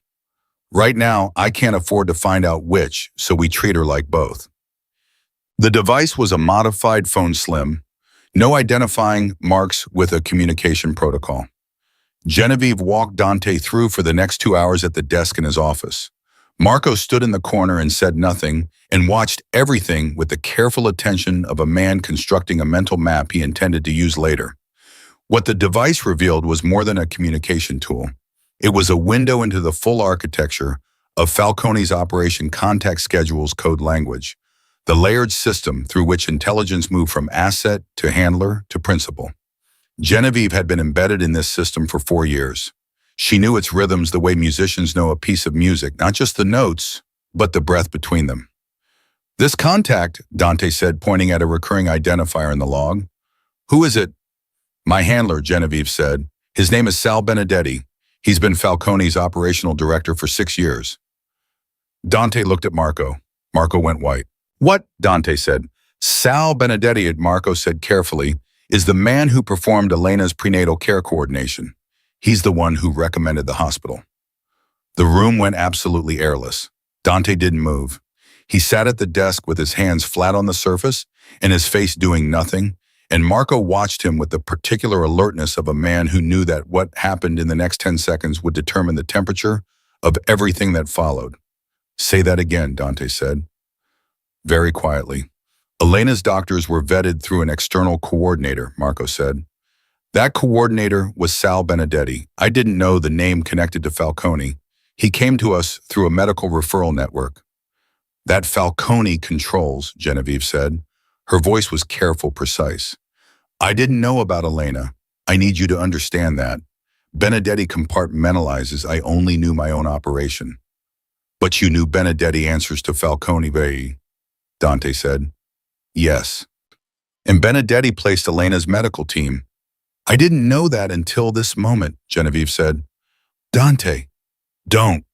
Right now, I can't afford to find out which, so we treat her like both. The device was a modified phone slim, no identifying marks with a communication protocol. Genevieve walked Dante through for the next 2 hours at the desk in his office. Marco stood in the corner and said nothing and watched everything with the careful attention of a man constructing a mental map he intended to use later. What the device revealed was more than a communication tool. It was a window into the full architecture of Falcone's Operation Contact Schedule's code language, the layered system through which intelligence moved from asset to handler to principal. Genevieve had been embedded in this system for 4 years. She knew its rhythms the way musicians know a piece of music, not just the notes, but the breath between them. This contact, Dante said, pointing at a recurring identifier in the log. Who is it? My handler, Genevieve said. His name is Sal Benedetti. He's been Falcone's operational director for 6 years. Dante looked at Marco. Marco went white. What? Dante said. Sal Benedetti, Marco said carefully, is the man who performed Elena's prenatal care coordination. He's the one who recommended the hospital. The room went absolutely airless. Dante didn't move. He sat at the desk with his hands flat on the surface and his face doing nothing, and Marco watched him with the particular alertness of a man who knew that what happened in the next 10 seconds would determine the temperature of everything that followed. Say that again, Dante said, very quietly. Elena's doctors were vetted through an external coordinator, Marco said. That coordinator was Sal Benedetti. I didn't know the name connected to Falcone. He came to us through a medical referral network. That Falcone controls, Genevieve said. Her voice was careful, precise. I didn't know about Elena. I need you to understand that. Benedetti compartmentalizes. I only knew my own operation. But you knew Benedetti answers to Falcone, Dante said. Yes. And Benedetti placed Elena's medical team. I didn't know that until this moment, Genevieve said. Dante, don't.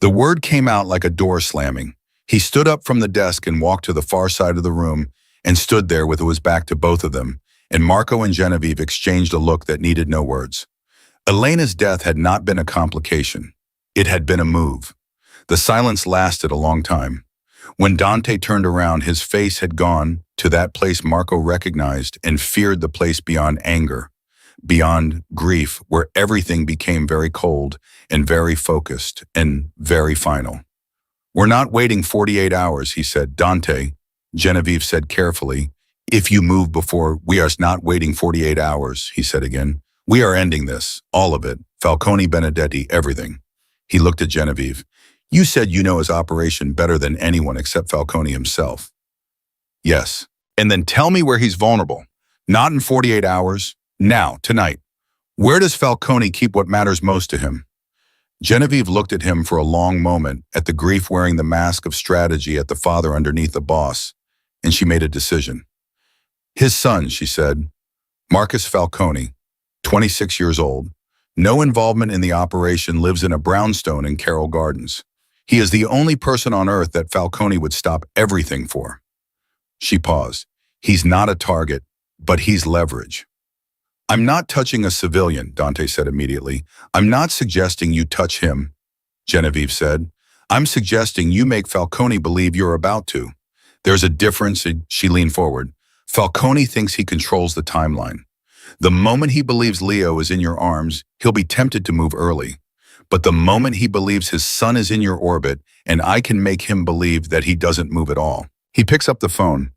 The word came out like a door slamming. He stood up from the desk and walked to the far side of the room and stood there with his back to both of them, and Marco and Genevieve exchanged a look that needed no words. Elena's death had not been a complication. It had been a move. The silence lasted a long time. When Dante turned around, his face had gone to that place Marco recognized and feared, the place beyond anger, beyond grief, where everything became very cold and very focused and very final. We're not waiting 48 hours, he said. Dante, Genevieve said carefully. If you move before, we are not waiting 48 hours, he said again. We are ending this, all of it. Falcone, Benedetti, everything. He looked at Genevieve. You said you know his operation better than anyone except Falcone himself. Yes. And then tell me where he's vulnerable. Not in 48 hours. Now, tonight. Where does Falcone keep what matters most to him? Genevieve looked at him for a long moment, at the grief wearing the mask of strategy, at the father underneath the boss, and she made a decision. His son, she said. Marcus Falcone, 26 years old. No involvement in the operation, lives in a brownstone in Carroll Gardens. He is the only person on earth that Falcone would stop everything for. She paused. He's not a target, but he's leverage. I'm not touching a civilian, Dante said immediately. I'm not suggesting you touch him, Genevieve said. I'm suggesting you make Falcone believe you're about to. There's a difference, she leaned forward. Falcone thinks he controls the timeline. The moment he believes Leo is in your arms, he'll be tempted to move early. But the moment he believes his son is in your orbit, and I can make him believe that he doesn't move at all, he picks up the phone.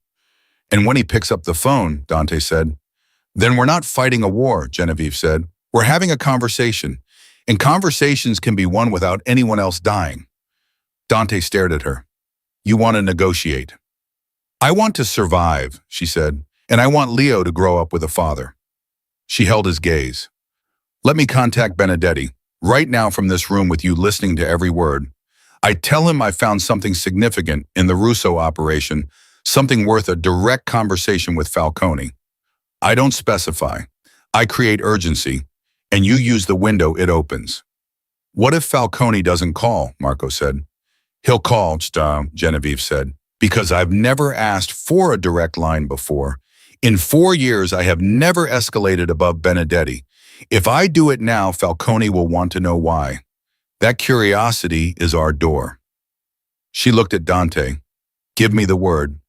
And when he picks up the phone, Dante said, then we're not fighting a war, Genevieve said. We're having a conversation, and conversations can be won without anyone else dying. Dante stared at her. You want to negotiate. I want to survive, she said, and I want Leo to grow up with a father. She held his gaze. Let me contact Benedetti, right now from this room with you listening to every word. I tell him I found something significant in the Russo operation, something worth a direct conversation with Falcone. I don't specify. I create urgency, and you use the window it opens. What if Falcone doesn't call? Marco said. He'll call, Genevieve said, because I've never asked for a direct line before. In 4 years, I have never escalated above Benedetti. If I do it now, Falcone will want to know why. That curiosity is our door. She looked at Dante. Give me the word.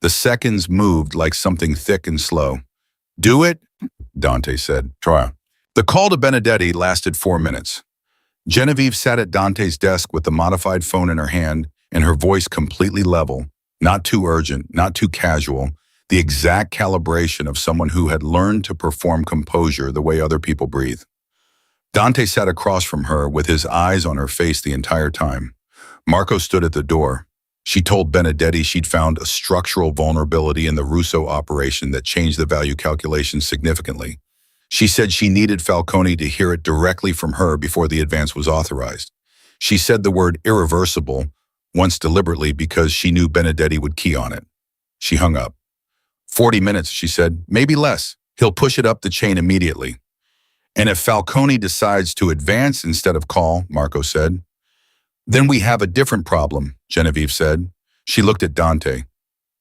The seconds moved like something thick and slow. Do it, Dante said. Try. The call to Benedetti lasted 4 minutes. Genevieve sat at Dante's desk with the modified phone in her hand and her voice completely level, not too urgent, not too casual, the exact calibration of someone who had learned to perform composure the way other people breathe. Dante sat across from her with his eyes on her face the entire time. Marco stood at the door. She told Benedetti she'd found a structural vulnerability in the Russo operation that changed the value calculation significantly. She said she needed Falcone to hear it directly from her before the advance was authorized. She said the word irreversible once deliberately because she knew Benedetti would key on it. She hung up. 40 minutes, she said, maybe less. He'll push it up the chain immediately. And if Falcone decides to advance instead of call, Marco said, then we have a different problem, Genevieve said. She looked at Dante.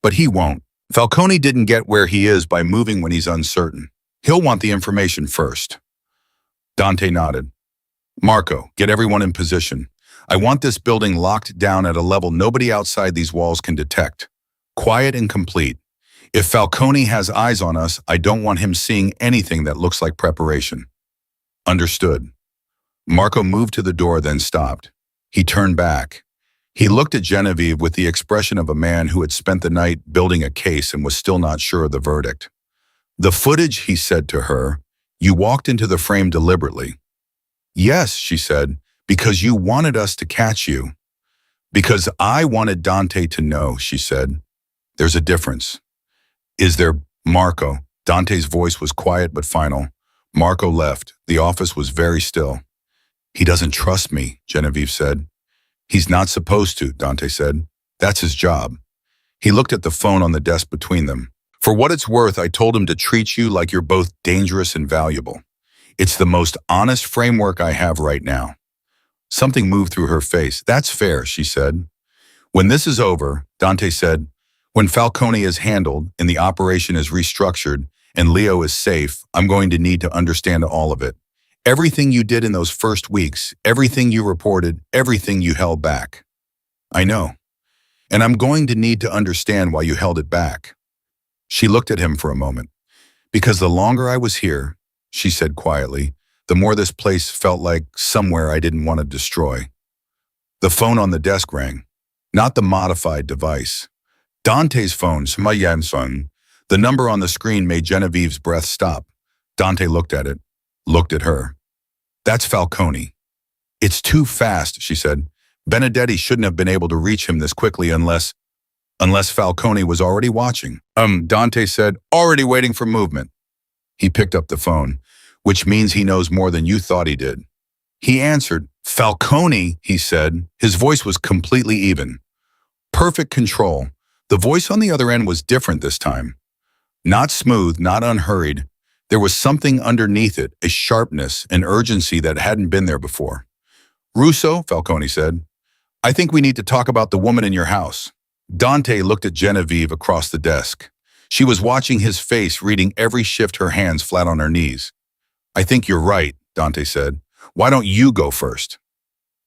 But he won't. Falcone didn't get where he is by moving when he's uncertain. He'll want the information first. Dante nodded. Marco, get everyone in position. I want this building locked down at a level nobody outside these walls can detect. Quiet and complete. If Falcone has eyes on us, I don't want him seeing anything that looks like preparation. Understood. Marco moved to the door, then stopped. He turned back. He looked at Genevieve with the expression of a man who had spent the night building a case and was still not sure of the verdict. The footage, he said to her, you walked into the frame deliberately. Yes, she said, because you wanted us to catch you. Because I wanted Dante to know, she said. There's a difference. Is there, Marco? Dante's voice was quiet but final. Marco left. The office was very still. He doesn't trust me, Genevieve said. He's not supposed to, Dante said. That's his job. He looked at the phone on the desk between them. For what it's worth, I told him to treat you like you're both dangerous and valuable. It's the most honest framework I have right now. Something moved through her face. That's fair, she said. When this is over, Dante said, when Falcone is handled and the operation is restructured and Leo is safe, I'm going to need to understand all of it. Everything you did in those first weeks, everything you reported, everything you held back. I know. And I'm going to need to understand why you held it back. She looked at him for a moment. Because the longer I was here, she said quietly, the more this place felt like somewhere I didn't want to destroy. The phone on the desk rang. Not the modified device. Dante's phone, Smayanson. The number on the screen made Genevieve's breath stop. Dante looked at it, looked at her. That's Falcone. It's too fast, she said. Benedetti shouldn't have been able to reach him this quickly unless Falcone was already watching. Dante said, already waiting for movement. He picked up the phone, which means he knows more than you thought he did. He answered, Falcone, he said. His voice was completely even. Perfect control. The voice on the other end was different this time. Not smooth, not unhurried. There was something underneath it, a sharpness, an urgency that hadn't been there before. Russo, Falcone said, I think we need to talk about the woman in your house. Dante looked at Genevieve across the desk. She was watching his face, reading every shift, her hands flat on her knees. I think you're right, Dante said. Why don't you go first?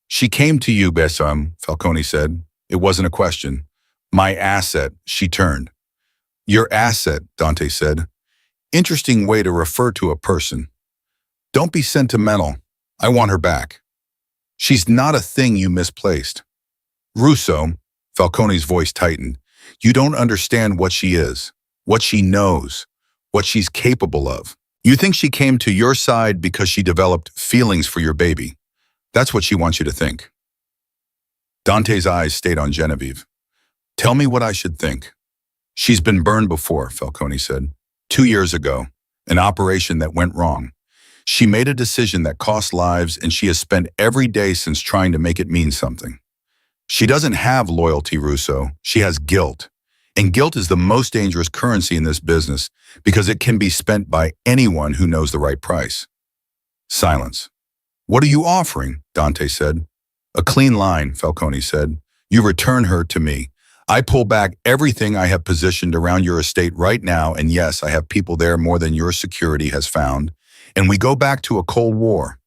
She came to you, Besam, Falcone said. It wasn't a question. My asset, she turned. Your asset, Dante said. Interesting way to refer to a person. Don't be sentimental. I want her back. She's not a thing you misplaced. Russo, Falcone's voice tightened. You don't understand what she is, what she knows, what she's capable of. You think she came to your side because she developed feelings for your baby. That's what she wants you to think. Dante's eyes stayed on Genevieve. Tell me what I should think. She's been burned before, Falcone said. 2 years ago, an operation that went wrong. She made a decision that cost lives, and she has spent every day since trying to make it mean something. She doesn't have loyalty, Russo. She has guilt. And guilt is the most dangerous currency in this business because it can be spent by anyone who knows the right price. Silence. What are you offering? Dante said. A clean line, Falcone said. You return her to me. I pull back everything I have positioned around your estate right now, and yes, I have people there more than your security has found, and we go back to a Cold War.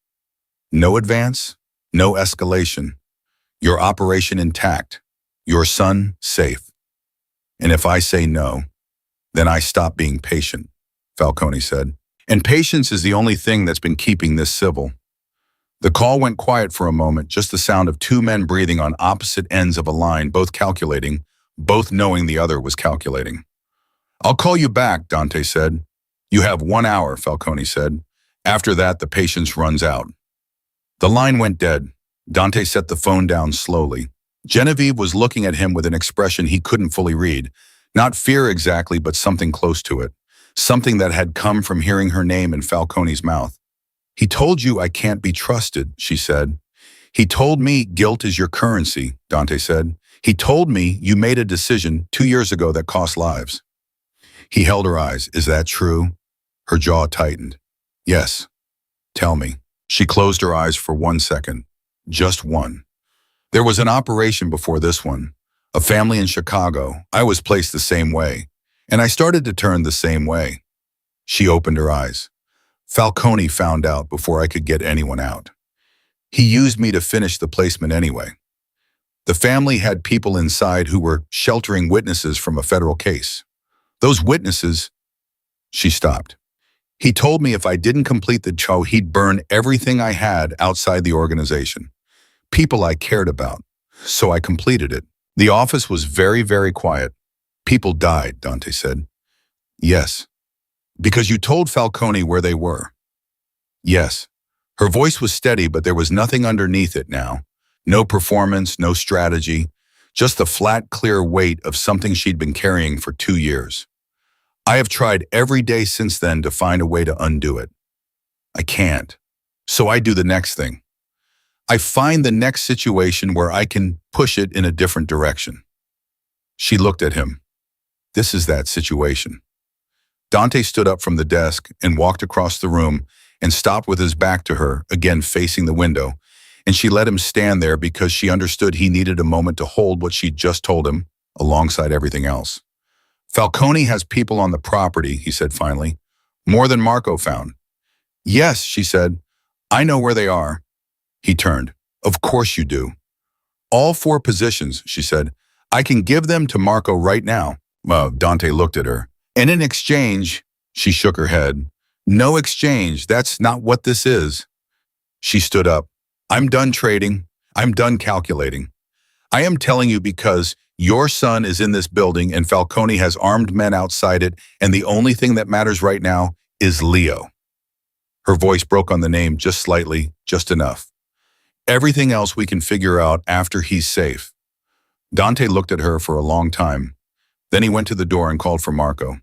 No advance, no escalation. Your operation intact. Your son safe. And if I say no, then I stop being patient, Falcone said. And patience is the only thing that's been keeping this civil. The call went quiet for a moment, just the sound of two men breathing on opposite ends of a line, both calculating, both knowing the other was calculating. I'll call you back, Dante said. You have 1 hour, Falcone said. After that, the patience runs out. The line went dead. Dante set the phone down slowly. Genevieve was looking at him with an expression he couldn't fully read. Not fear exactly, but something close to it. Something that had come from hearing her name in Falcone's mouth. He told you I can't be trusted, she said. He told me guilt is your currency, Dante said. He told me you made a decision 2 years ago that cost lives. He held her eyes. Is that true? Her jaw tightened. Yes. Tell me. She closed her eyes for 1 second. Just one. There was an operation before this one. A family in Chicago. I was placed the same way. And I started to turn the same way. She opened her eyes. Falcone found out before I could get anyone out. He used me to finish the placement anyway. The family had people inside who were sheltering witnesses from a federal case. Those witnesses, she stopped. He told me if I didn't complete the show, he'd burn everything I had outside the organization. People I cared about. So I completed it. The office was very, very quiet. People died, Dante said. Yes. Because you told Falcone where they were. Yes. Her voice was steady, but there was nothing underneath it now. No performance, no strategy, just the flat, clear weight of something she'd been carrying for 2 years. I have tried every day since then to find a way to undo it. I can't. So I do the next thing. I find the next situation where I can push it in a different direction. She looked at him. This is that situation. Dante stood up from the desk and walked across the room and stopped with his back to her, again facing the window, and she let him stand there because she understood he needed a moment to hold what she'd just told him, alongside everything else. Falcone has people on the property, he said finally. More than Marco found. Yes, she said. I know where they are. He turned. Of course you do. All 4 positions, she said. I can give them to Marco right now. Dante looked at her. And in exchange, she shook her head. No exchange, that's not what this is. She stood up. I'm done trading. I'm done calculating. I am telling you because your son is in this building and Falcone has armed men outside it, and the only thing that matters right now is Leo. Her voice broke on the name just slightly, just enough. Everything else we can figure out after he's safe. Dante looked at her for a long time. Then he went to the door and called for Marco.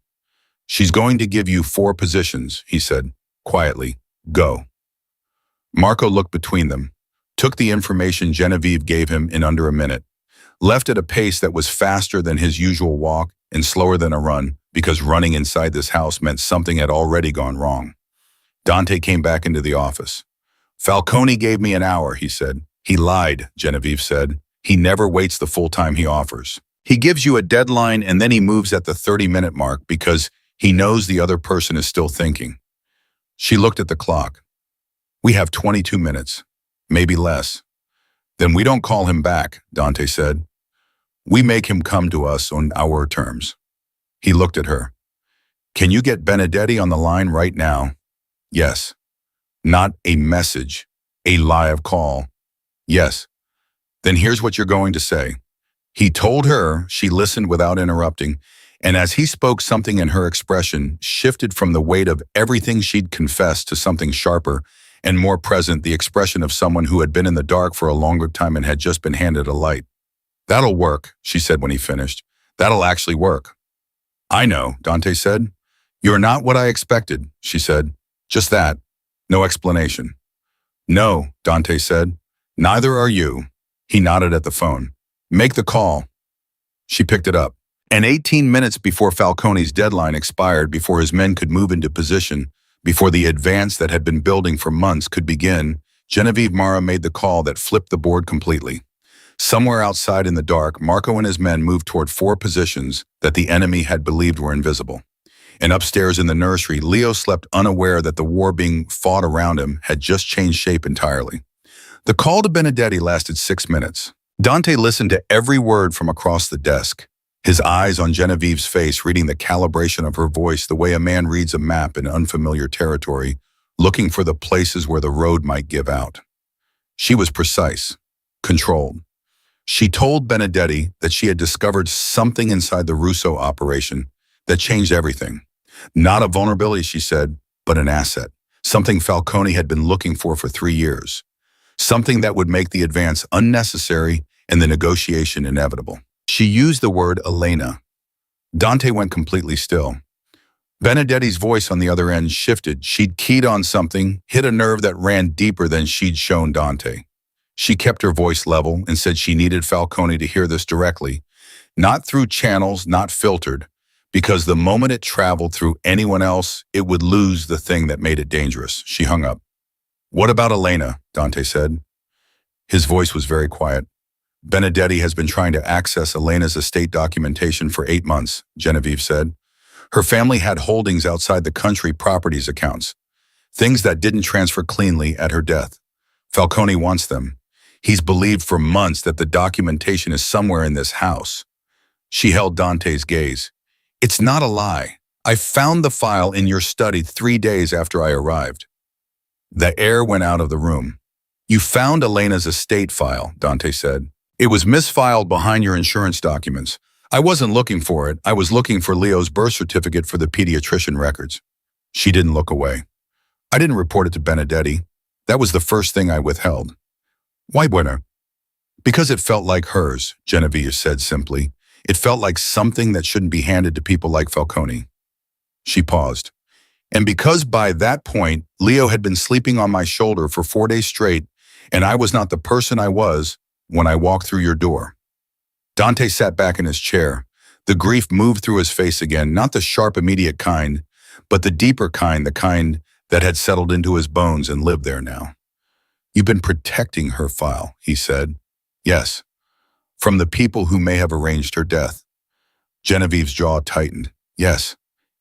She's going to give you 4 positions, he said, quietly. Go. Marco looked between them, took the information Genevieve gave him in under a minute, left at a pace that was faster than his usual walk and slower than a run, because running inside this house meant something had already gone wrong. Dante came back into the office. Falcone gave me an hour, he said. He lied, Genevieve said. He never waits the full time he offers. He gives you a deadline and then he moves at the 30-minute mark because he knows the other person is still thinking. She looked at the clock. We have 22 minutes, maybe less. Then we don't call him back, Dante said. We make him come to us on our terms. He looked at her. Can you get Benedetti on the line right now? Yes. Not a message, a live call. Yes. Then here's what you're going to say. He told her. She listened without interrupting, and as he spoke, something in her expression shifted from the weight of everything she'd confessed to something sharper and more present, the expression of someone who had been in the dark for a longer time and had just been handed a light. That'll work, she said when he finished. That'll actually work. I know, Dante said. You're not what I expected, she said. Just that. No explanation. No, Dante said. Neither are you. He nodded at the phone. Make the call. She picked it up. And 18 minutes before Falcone's deadline expired, before his men could move into position, before the advance that had been building for months could begin, Genevieve Mara made the call that flipped the board completely. Somewhere outside in the dark, Marco and his men moved toward 4 positions that the enemy had believed were invisible. And upstairs in the nursery, Leo slept unaware that the war being fought around him had just changed shape entirely. The call to Benedetti lasted 6 minutes. Dante listened to every word from across the desk, his eyes on Genevieve's face, reading the calibration of her voice the way a man reads a map in unfamiliar territory, looking for the places where the road might give out. She was precise, controlled. She told Benedetti that she had discovered something inside the Russo operation that changed everything. Not a vulnerability, she said, but an asset. Something Falcone had been looking for 3 years. Something that would make the advance unnecessary and the negotiation inevitable. She used the word Elena. Dante went completely still. Benedetti's voice on the other end shifted. She'd keyed on something, hit a nerve that ran deeper than she'd shown Dante. She kept her voice level and said she needed Falcone to hear this directly, not through channels, not filtered, because the moment it traveled through anyone else, it would lose the thing that made it dangerous. She hung up. What about Elena? Dante said. His voice was very quiet. Benedetti has been trying to access Elena's estate documentation for 8 months, Genevieve said. Her family had holdings outside the country properties accounts, things that didn't transfer cleanly at her death. Falcone wants them. He's believed for months that the documentation is somewhere in this house. She held Dante's gaze. It's not a lie. I found the file in your study 3 days after I arrived. The air went out of the room. You found Elena's estate file, Dante said. It was misfiled behind your insurance documents. I wasn't looking for it. I was looking for Leo's birth certificate for the pediatrician records. She didn't look away. I didn't report it to Benedetti. That was the first thing I withheld. Why bueno? Because it felt like hers, Genevieve said simply. It felt like something that shouldn't be handed to people like Falcone. She paused. And because by that point, Leo had been sleeping on my shoulder for 4 days straight, and I was not the person I was when I walked through your door. Dante sat back in his chair. The grief moved through his face again, not the sharp, immediate kind, but the deeper kind, the kind that had settled into his bones and lived there now. You've been protecting her file, he said. Yes, from the people who may have arranged her death. Genevieve's jaw tightened. Yes.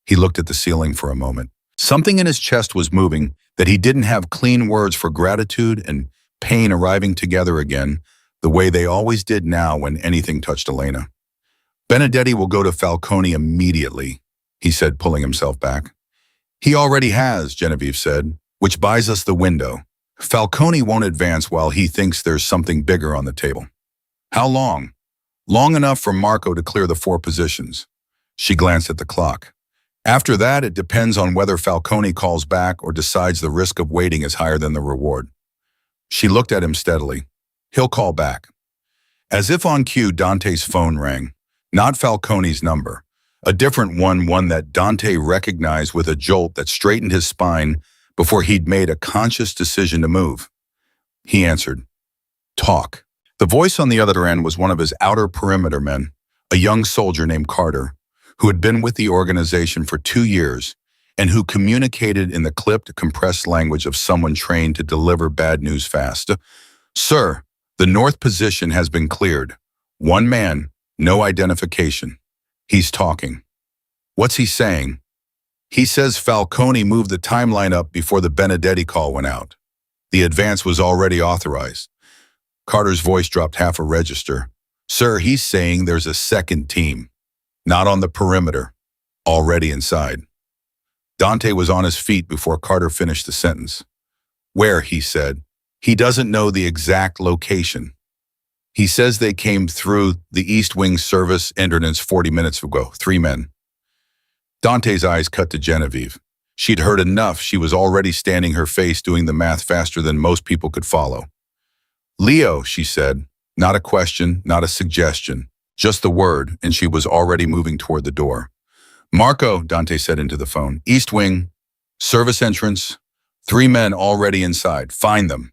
He looked at the ceiling for a moment. Something in his chest was moving that he didn't have clean words for gratitude and pain arriving together again, the way they always did now when anything touched Elena. Benedetti will go to Falcone immediately, he said, pulling himself back. He already has, Genevieve said, which buys us the window. Falcone won't advance while he thinks there's something bigger on the table. How long? Long enough for Marco to clear the 4 positions. She glanced at the clock. After that, it depends on whether Falcone calls back or decides the risk of waiting is higher than the reward. She looked at him steadily. He'll call back. As if on cue, Dante's phone rang. Not Falcone's number. A different one that Dante recognized with a jolt that straightened his spine before he'd made a conscious decision to move. He answered. Talk. The voice on the other end was one of his outer perimeter men, a young soldier named Carter, who had been with the organization for 2 years and who communicated in the clipped, compressed language of someone trained to deliver bad news fast. Sir, the north position has been cleared. 1 man, no identification. He's talking. What's he saying? He says Falcone moved the timeline up before the Benedetti call went out. The advance was already authorized. Carter's voice dropped half a register. Sir, he's saying there's a second team. Not on the perimeter. Already inside. Dante was on his feet before Carter finished the sentence. Where, he said. He doesn't know the exact location. He says they came through the East Wing service entrance 40 minutes ago, 3 men. Dante's eyes cut to Genevieve. She'd heard enough. She was already standing her face doing the math faster than most people could follow. Leo, she said. Not a question, not a suggestion. Just the word, and she was already moving toward the door. Marco, Dante said into the phone. East Wing, service entrance, 3 men already inside. Find them.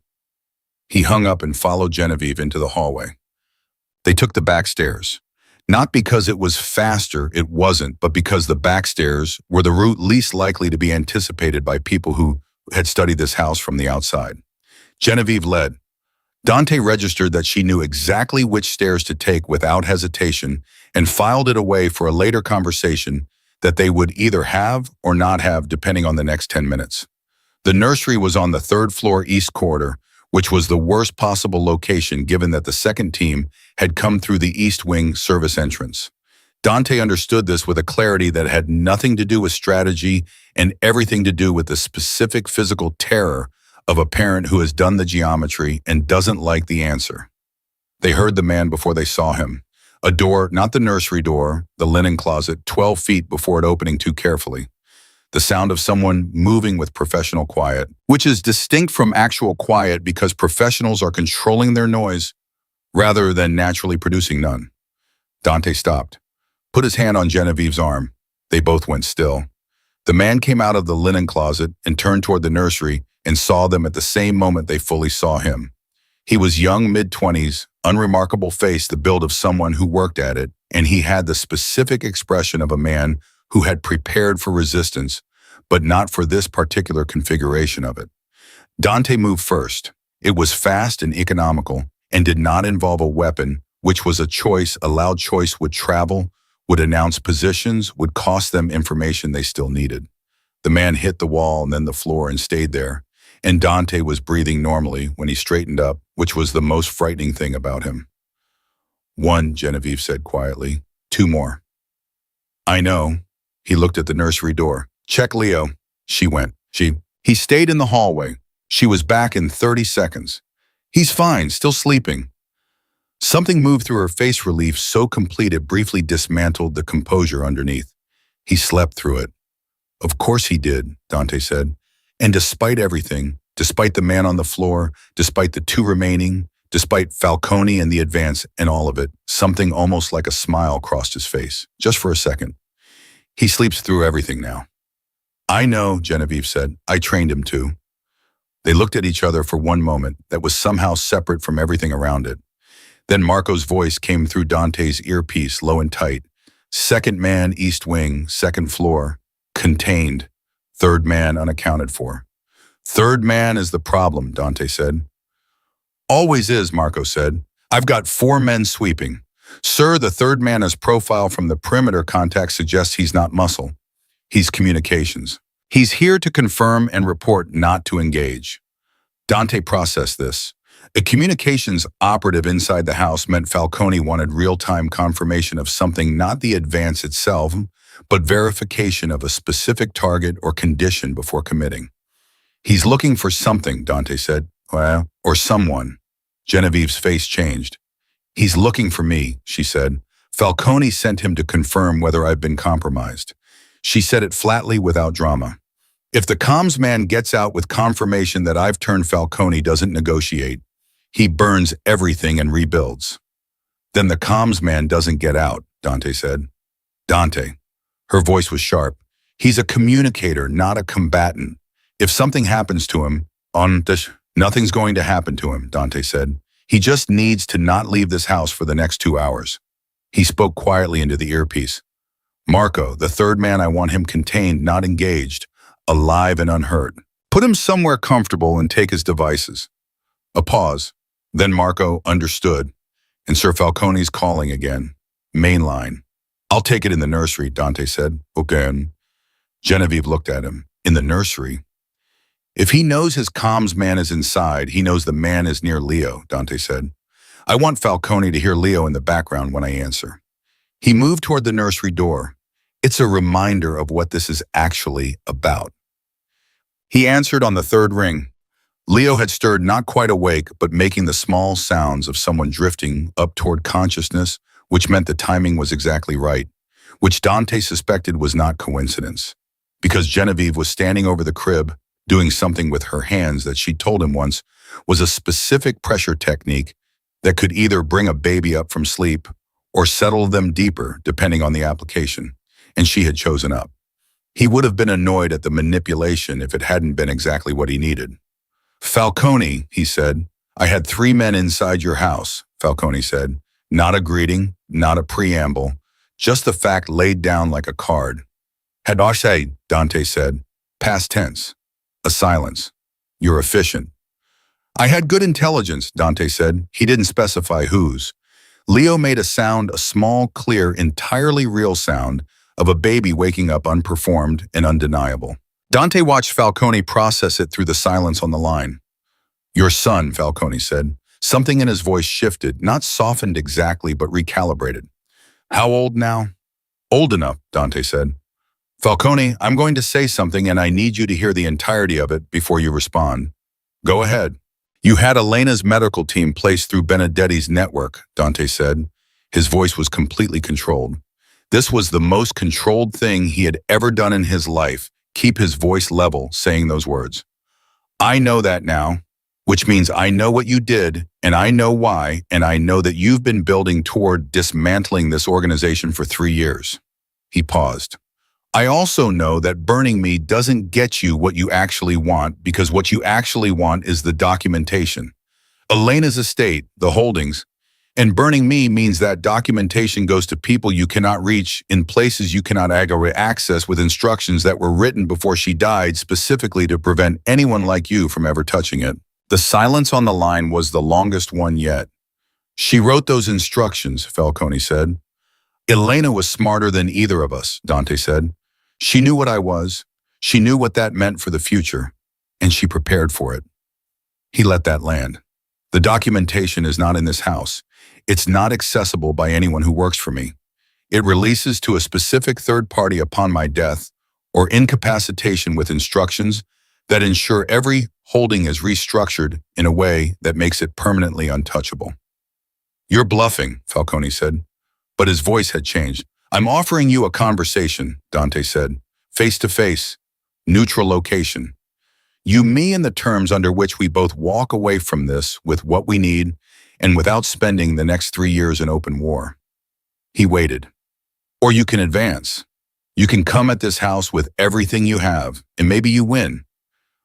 He hung up and followed Genevieve into the hallway. They took the back stairs. Not because it was faster, it wasn't, but because the back stairs were the route least likely to be anticipated by people who had studied this house from the outside. Genevieve led. Dante registered that she knew exactly which stairs to take without hesitation and filed it away for a later conversation that they would either have or not have depending on the next 10 minutes. The nursery was on the 3rd floor east corridor, which was the worst possible location given that the second team had come through the East Wing service entrance. Dante understood this with a clarity that had nothing to do with strategy and everything to do with the specific physical terror of a parent who has done the geometry and doesn't like the answer. They heard the man before they saw him. A door, not the nursery door, the linen closet, 12 feet before it opening too carefully. The sound of someone moving with professional quiet, which is distinct from actual quiet because professionals are controlling their noise rather than naturally producing none. Dante stopped, put his hand on Genevieve's arm. They both went still. The man came out of the linen closet and turned toward the nursery and saw them at the same moment they fully saw him. He was young, mid-20s, unremarkable face, the build of someone who worked at it, and he had the specific expression of a man who had prepared for resistance, but not for this particular configuration of it. Dante moved first. It was fast and economical and did not involve a weapon, which was a choice. A loud choice would travel would announce positions, would cost them information they still needed. The man hit the wall and then the floor and stayed there, and Dante was breathing normally when he straightened up, which was the most frightening thing about him. "One," Genevieve said quietly. "Two more." "I know." He looked at the nursery door. "Check Leo." She went. He stayed in the hallway. She was back in 30 seconds. "He's fine, still sleeping." Something moved through her face relief so complete it briefly dismantled the composure underneath. "He slept through it." "Of course he did," Dante said. "And despite everything, despite the man on the floor, despite the two remaining, despite Falcone and the advance and all of it, something almost like a smile crossed his face, just for a second. He sleeps through everything now." "I know," Genevieve said. "I trained him to." They looked at each other for one moment that was somehow separate from everything around it. Then Marco's voice came through Dante's earpiece, low and tight. "Second man, east wing, second floor. Contained. Third man unaccounted for." "Third man is the problem," Dante said. "Always is," Marco said. "I've got 4 men sweeping. Sir, the third man is profile from the perimeter contact suggests he's not muscle. He's communications. He's here to confirm and report, not to engage." Dante processed this. A communications operative inside the house meant Falcone wanted real-time confirmation of something, not the advance itself, but verification of a specific target or condition before committing. "He's looking for something," Dante said. "Well, or someone." Genevieve's face changed. "He's looking for me," she said. "Falcone sent him to confirm whether I've been compromised." She said it flatly without drama. "If the comms man gets out with confirmation that I've turned, Falcone doesn't negotiate. He burns everything and rebuilds." "Then the comms man doesn't get out," Dante said. "Dante." Her voice was sharp. "He's a communicator, not a combatant. If something happens to him, nothing's going to happen to him," Dante said. "He just needs to not leave this house for the next 2 hours." He spoke quietly into the earpiece. "Marco, the third man, I want him contained, not engaged, alive and unhurt. Put him somewhere comfortable and take his devices." A pause. Then Marco understood, and Sir Falcone's calling again. "Main line." "I'll take it in the nursery," Dante said. "Okay." Genevieve looked at him. "In the nursery?" "If he knows his comms man is inside, he knows the man is near Leo," Dante said. "I want Falcone to hear Leo in the background when I answer." He moved toward the nursery door. "It's a reminder of what this is actually about." He answered on the third ring. Leo had stirred, not quite awake, but making the small sounds of someone drifting up toward consciousness, which meant the timing was exactly right, which Dante suspected was not coincidence. Because Genevieve was standing over the crib, doing something with her hands that she told him once was a specific pressure technique that could either bring a baby up from sleep or settle them deeper, depending on the application, and she had chosen up. He would have been annoyed at the manipulation if it hadn't been exactly what he needed. "Falcone," he said. "I had 3 men inside your house," Falcone said. Not a greeting, not a preamble, just the fact laid down like a card. "Had I say," Dante said. Past tense. A silence. "You're efficient." "I had good intelligence," Dante said. He didn't specify whose. Leo made a sound, a small, clear, entirely real sound of a baby waking up, unperformed and undeniable. Dante watched Falcone process it through the silence on the line. "Your son," Falcone said. Something in his voice shifted, not softened exactly, but recalibrated. "How old now?" "Old enough," Dante said. "Falcone, I'm going to say something and I need you to hear the entirety of it before you respond." "Go ahead." "You had Elena's medical team placed through Benedetti's network," Dante said. His voice was completely controlled. This was the most controlled thing he had ever done in his life. Keep his voice level, saying those words. "I know that now, which means I know what you did, and I know why, and I know that you've been building toward dismantling this organization for 3 years." He paused. "I also know that burning me doesn't get you what you actually want, because what you actually want is the documentation. Elena's estate, the holdings, and burning me means that documentation goes to people you cannot reach, in places you cannot access, with instructions that were written before she died specifically to prevent anyone like you from ever touching it." The silence on the line was the longest one yet. "She wrote those instructions," Falcone said. Elena was smarter than either of us, Dante said. She knew what I was. She knew what that meant for the future, and she prepared for it. He let that land. The documentation is not in this house. It's not accessible by anyone who works for me. It releases to a specific third party upon my death or incapacitation with instructions that ensure every holding is restructured in a way that makes it permanently untouchable. You're bluffing, Falcone said, but his voice had changed. I'm offering you a conversation, Dante said, face to face, neutral location. You, me, and the terms under which we both walk away from this with what we need and without spending the next 3 years in open war. He waited. Or you can advance. You can come at this house with everything you have, and maybe you win.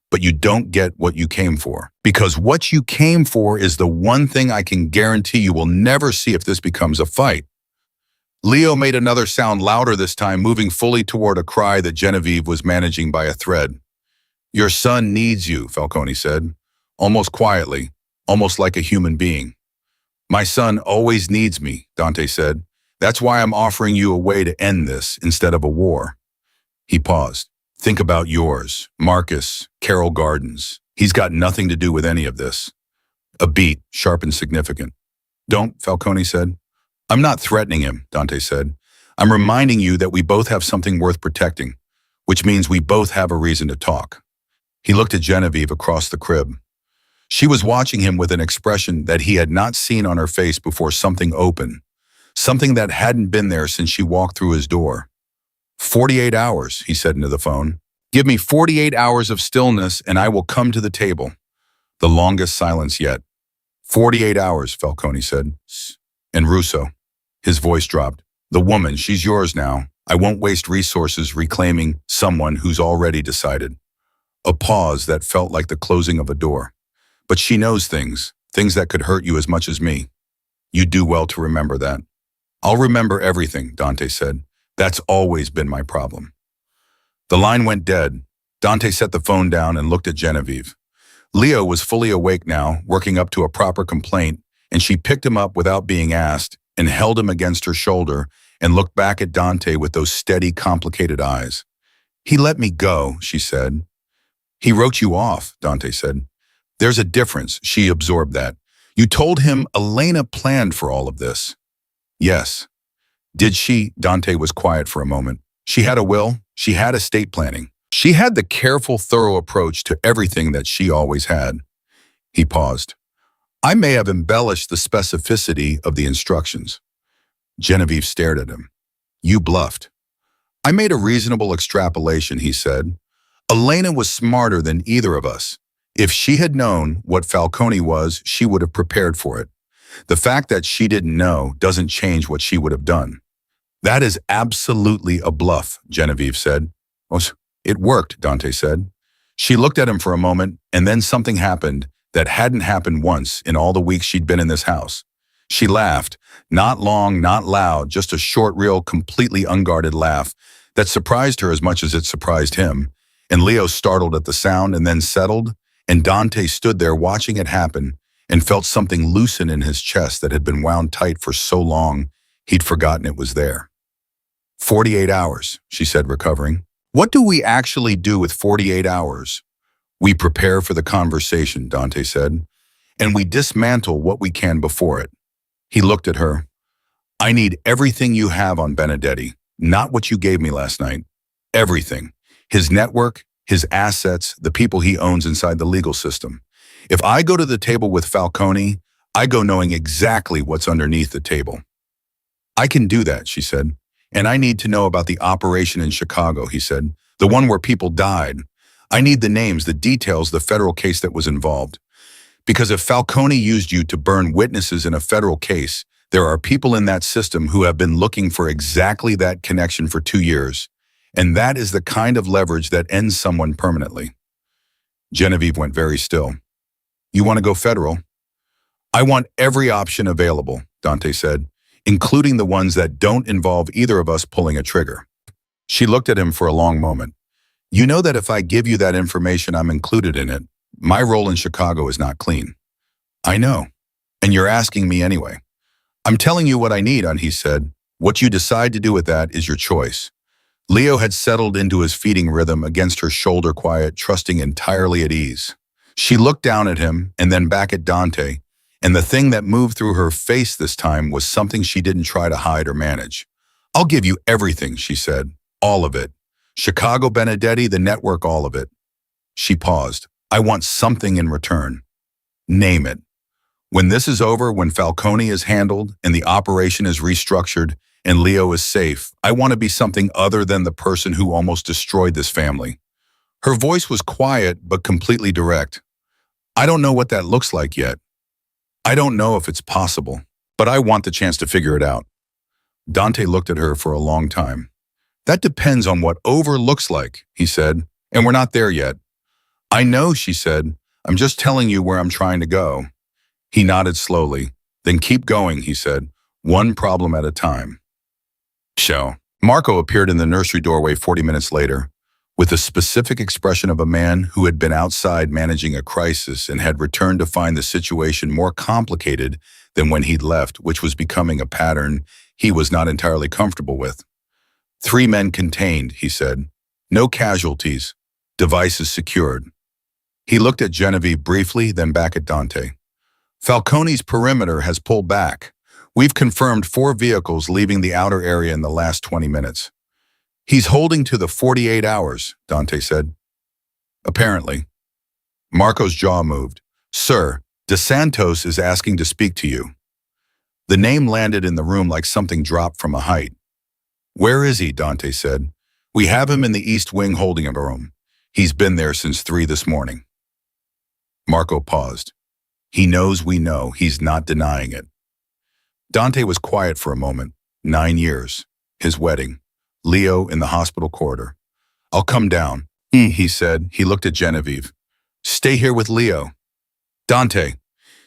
But you don't get what you came for. Because what you came for is the one thing I can guarantee you will never see if this becomes a fight. Leo made another sound louder this time, moving fully toward a cry that Genevieve was managing by a thread. Your son needs you, Falcone said, almost quietly, almost like a human being. My son always needs me, Dante said. That's why I'm offering you a way to end this instead of a war. He paused. Think about yours, Marcus, Carroll Gardens. He's got nothing to do with any of this. A beat, sharp and significant. Don't, Falcone said. I'm not threatening him, Dante said. I'm reminding you that we both have something worth protecting, which means we both have a reason to talk. He looked at Genevieve across the crib. She was watching him with an expression that he had not seen on her face before something opened, something that hadn't been there since she walked through his door. 48 hours, he said into the phone. Give me 48 hours of stillness and I will come to the table. The longest silence yet. 48 hours, Falcone said. And Russo. His voice dropped. The woman, she's yours now. I won't waste resources reclaiming someone who's already decided. A pause that felt like the closing of a door. But she knows things that could hurt you as much as me. You do well to remember that. I'll remember everything, Dante said. That's always been my problem. The line went dead. Dante set the phone down and looked at Genevieve. Leo was fully awake now, working up to a proper complaint, and she picked him up without being asked and held him against her shoulder and looked back at Dante with those steady, complicated eyes. He let me go, she said. He wrote you off, Dante said. There's a difference. She absorbed that. You told him Elena planned for all of this. Yes. Did she? Dante was quiet for a moment. She had a will. She had estate planning. She had the careful, thorough approach to everything that she always had. He paused. I may have embellished the specificity of the instructions. Genevieve stared at him. You bluffed. I made a reasonable extrapolation, he said. Elena was smarter than either of us. If she had known what Falcone was, she would have prepared for it. The fact that she didn't know doesn't change what she would have done. That is absolutely a bluff, Genevieve said. It worked, Dante said. She looked at him for a moment, and then something happened that hadn't happened once in all the weeks she'd been in this house. She laughed, not long, not loud, just a short, real, completely unguarded laugh that surprised her as much as it surprised him. And Leo startled at the sound and then settled, and Dante stood there watching it happen and felt something loosen in his chest that had been wound tight for so long he'd forgotten it was there. 48 hours, she said, recovering. What do we actually do with 48 hours? We prepare for the conversation, Dante said, and we dismantle what we can before it. He looked at her. I need everything you have on Benedetti, not what you gave me last night. Everything. His network, his assets, the people he owns inside the legal system. If I go to the table with Falcone, I go knowing exactly what's underneath the table. I can do that, she said. And I need to know about the operation in Chicago, he said. The one where people died. I need the names, the details, the federal case that was involved. Because if Falcone used you to burn witnesses in a federal case, there are people in that system who have been looking for exactly that connection for 2 years. And that is the kind of leverage that ends someone permanently. Genevieve went very still. You want to go federal? I want every option available, Dante said, including the ones that don't involve either of us pulling a trigger. She looked at him for a long moment. You know that if I give you that information, I'm included in it. My role in Chicago is not clean. I know. And you're asking me anyway. I'm telling you what I need, he said. What you decide to do with that is your choice. Leo had settled into his feeding rhythm against her shoulder quiet, trusting entirely at ease. She looked down at him and then back at Dante, and the thing that moved through her face this time was something she didn't try to hide or manage. I'll give you everything, she said. All of it. Chicago Benedetti, the network, all of it. She paused. I want something in return. Name it. When this is over, when Falcone is handled and the operation is restructured and Leo is safe, I want to be something other than the person who almost destroyed this family. Her voice was quiet but completely direct. I don't know what that looks like yet. I don't know if it's possible, but I want the chance to figure it out. Dante looked at her for a long time. That depends on what over looks like, he said, and we're not there yet. I know, she said. I'm just telling you where I'm trying to go. He nodded slowly. Then keep going, he said, one problem at a time. Show. Marco appeared in the nursery doorway 40 minutes later, with the specific expression of a man who had been outside managing a crisis and had returned to find the situation more complicated than when he'd left, which was becoming a pattern he was not entirely comfortable with. 3 men contained, he said. No casualties. Devices secured. He looked at Genevieve briefly, then back at Dante. Falcone's perimeter has pulled back. We've confirmed 4 vehicles leaving the outer area in the last 20 minutes. He's holding to the 48 hours, Dante said. Apparently. Marco's jaw moved. Sir, DeSantos is asking to speak to you. The name landed in the room like something dropped from a height. Where is he? Dante said. We have him in the East Wing holding room. He's been there since 3 this morning. Marco paused. He knows we know. He's not denying it. Dante was quiet for a moment. 9 years. His wedding. Leo in the hospital corridor. I'll come down, he said. He looked at Genevieve. Stay here with Leo. Dante.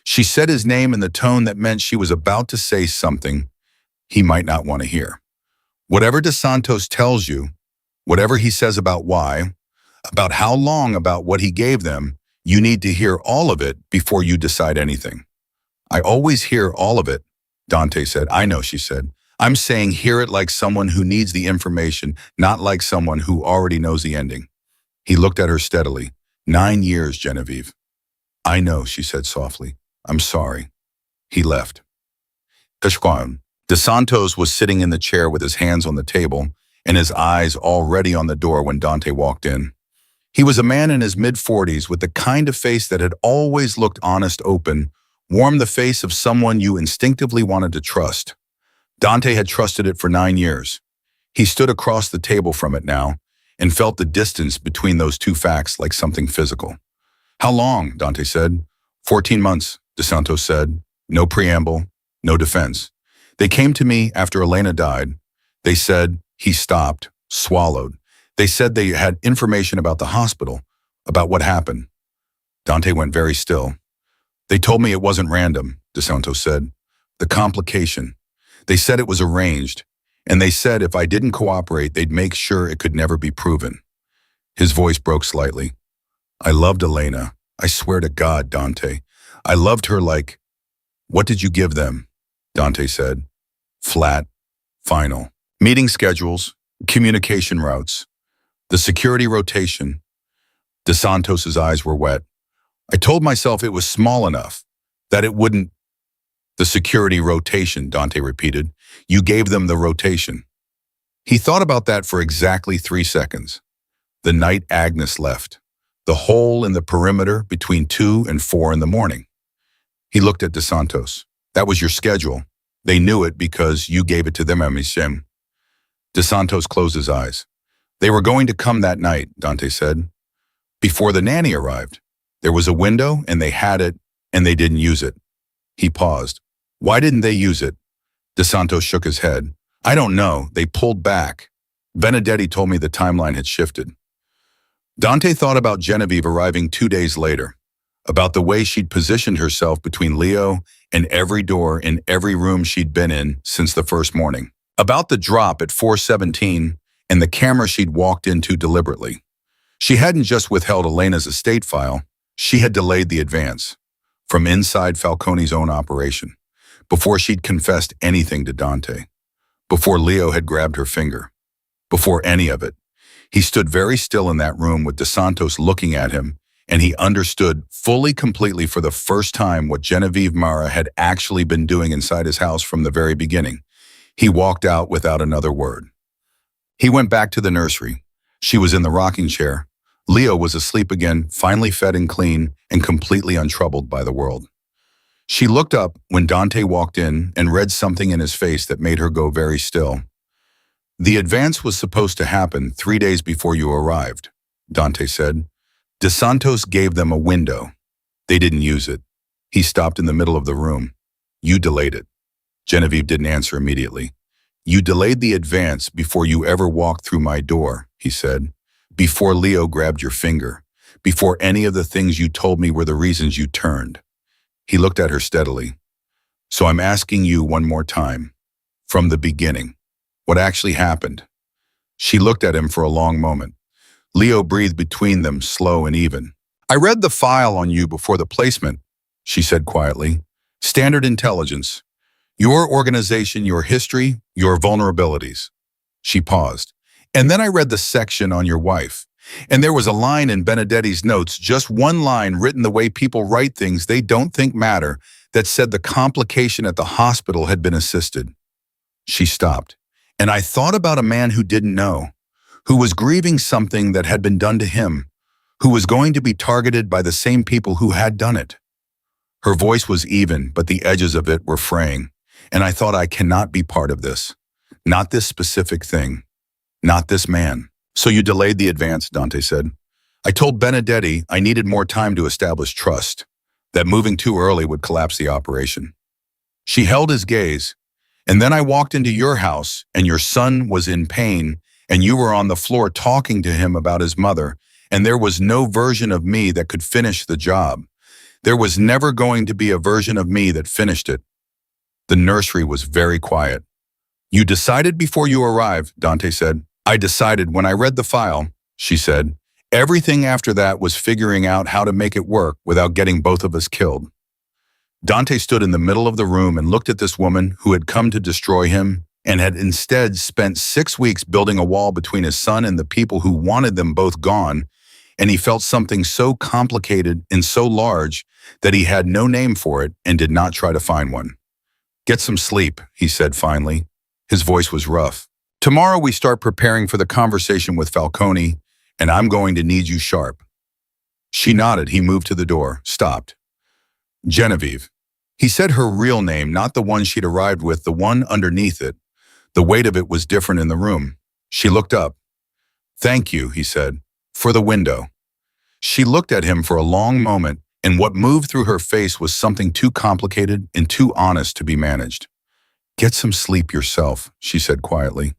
She said his name in the tone that meant she was about to say something he might not want to hear. Whatever DeSantos tells you, whatever he says about why, about how long, about what he gave them, you need to hear all of it before you decide anything. I always hear all of it, Dante said. I know, she said. I'm saying hear it like someone who needs the information, not like someone who already knows the ending. He looked at her steadily. 9 years, Genevieve. I know, she said softly. I'm sorry. He left. DeSantos was sitting in the chair with his hands on the table and his eyes already on the door when Dante walked in. He was a man in his mid-40s with the kind of face that had always looked honest, open, warm, the face of someone you instinctively wanted to trust. Dante had trusted it for 9 years. He stood across the table from it now and felt the distance between those two facts like something physical. How long? Dante said. 14 months, DeSantos said. No preamble, no defense. They came to me after Elena died. They said, he stopped, swallowed. They said they had information about the hospital, about what happened. Dante went very still. They told me it wasn't random, DeSantos said. The complication. They said it was arranged, and they said if I didn't cooperate, they'd make sure it could never be proven. His voice broke slightly. I loved Elena. I swear to God, Dante. I loved her like... What did you give them? Dante said. Flat. Final. Meeting schedules. Communication routes. The security rotation. DeSantos' eyes were wet. I told myself it was small enough, that it wouldn't... The security rotation, Dante repeated. You gave them the rotation. He thought about that for exactly 3 seconds. The night Agnes left. The hole in the perimeter between 2 and 4 in the morning. He looked at DeSantos. That was your schedule. They knew it because you gave it to them, Amishem. DeSantos closed his eyes. They were going to come that night, Dante said. Before the nanny arrived. There was a window and they had it and they didn't use it. He paused. Why didn't they use it? DeSantos shook his head. I don't know. They pulled back. Benedetti told me the timeline had shifted. Dante thought about Genevieve arriving 2 days later, about the way she'd positioned herself between Leo and every door in every room she'd been in since the first morning, about the drop at 4:17 and the camera she'd walked into deliberately. She hadn't just withheld Elena's estate file, she had delayed the advance, from inside Falcone's own operation, before she'd confessed anything to Dante. before Leo had grabbed her finger, before any of it. He stood very still in that room with DeSantos looking at him, and he understood fully, completely for the first time what Genevieve Mara had actually been doing inside his house from the very beginning. He walked out without another word. He went back to the nursery. She was in the rocking chair. Leo was asleep again, finally fed and clean, and completely untroubled by the world. She looked up when Dante walked in and read something in his face that made her go very still. "The advance was supposed to happen 3 days before you arrived," Dante said. "DeSantos gave them a window. They didn't use it." He stopped in the middle of the room. "You delayed it." Genevieve didn't answer immediately. "You delayed the advance before you ever walked through my door," he said. "Before Leo grabbed your finger. Before any of the things you told me were the reasons you turned." He looked at her steadily. "So I'm asking you one more time. From the beginning. What actually happened?" She looked at him for a long moment. Leo breathed between them, slow and even. "I read the file on you before the placement," she said quietly. "Standard intelligence. Your organization, your history, your vulnerabilities." She paused. "And then I read the section on your wife. And there was a line in Benedetti's notes, just one line written the way people write things they don't think matter, that said the complication at the hospital had been assisted." She stopped. "And I thought about a man who didn't know, who was grieving something that had been done to him, who was going to be targeted by the same people who had done it." Her voice was even, but the edges of it were fraying. "And I thought, I cannot be part of this. Not this specific thing. Not this man." "So you delayed the advance," Dante said. "I told Benedetti I needed more time to establish trust, that moving too early would collapse the operation." She held his gaze. "And then I walked into your house, and your son was in pain, and you were on the floor talking to him about his mother, and there was no version of me that could finish the job. There was never going to be a version of me that finished it." The nursery was very quiet. "You decided before you arrived," Dante said. "I decided when I read the file," she said. "Everything after that was figuring out how to make it work without getting both of us killed." Dante stood in the middle of the room and looked at this woman who had come to destroy him and had instead spent 6 weeks building a wall between his son and the people who wanted them both gone, and he felt something so complicated and so large that he had no name for it and did not try to find one. "Get some sleep," he said finally. His voice was rough. "Tomorrow we start preparing for the conversation with Falcone, and I'm going to need you sharp." She nodded. He moved to the door, stopped. "Genevieve." He said her real name, not the one she'd arrived with, the one underneath it. The weight of it was different in the room. She looked up. "Thank you," he said, "for the window." She looked at him for a long moment, and what moved through her face was something too complicated and too honest to be managed. "Get some sleep yourself," she said quietly.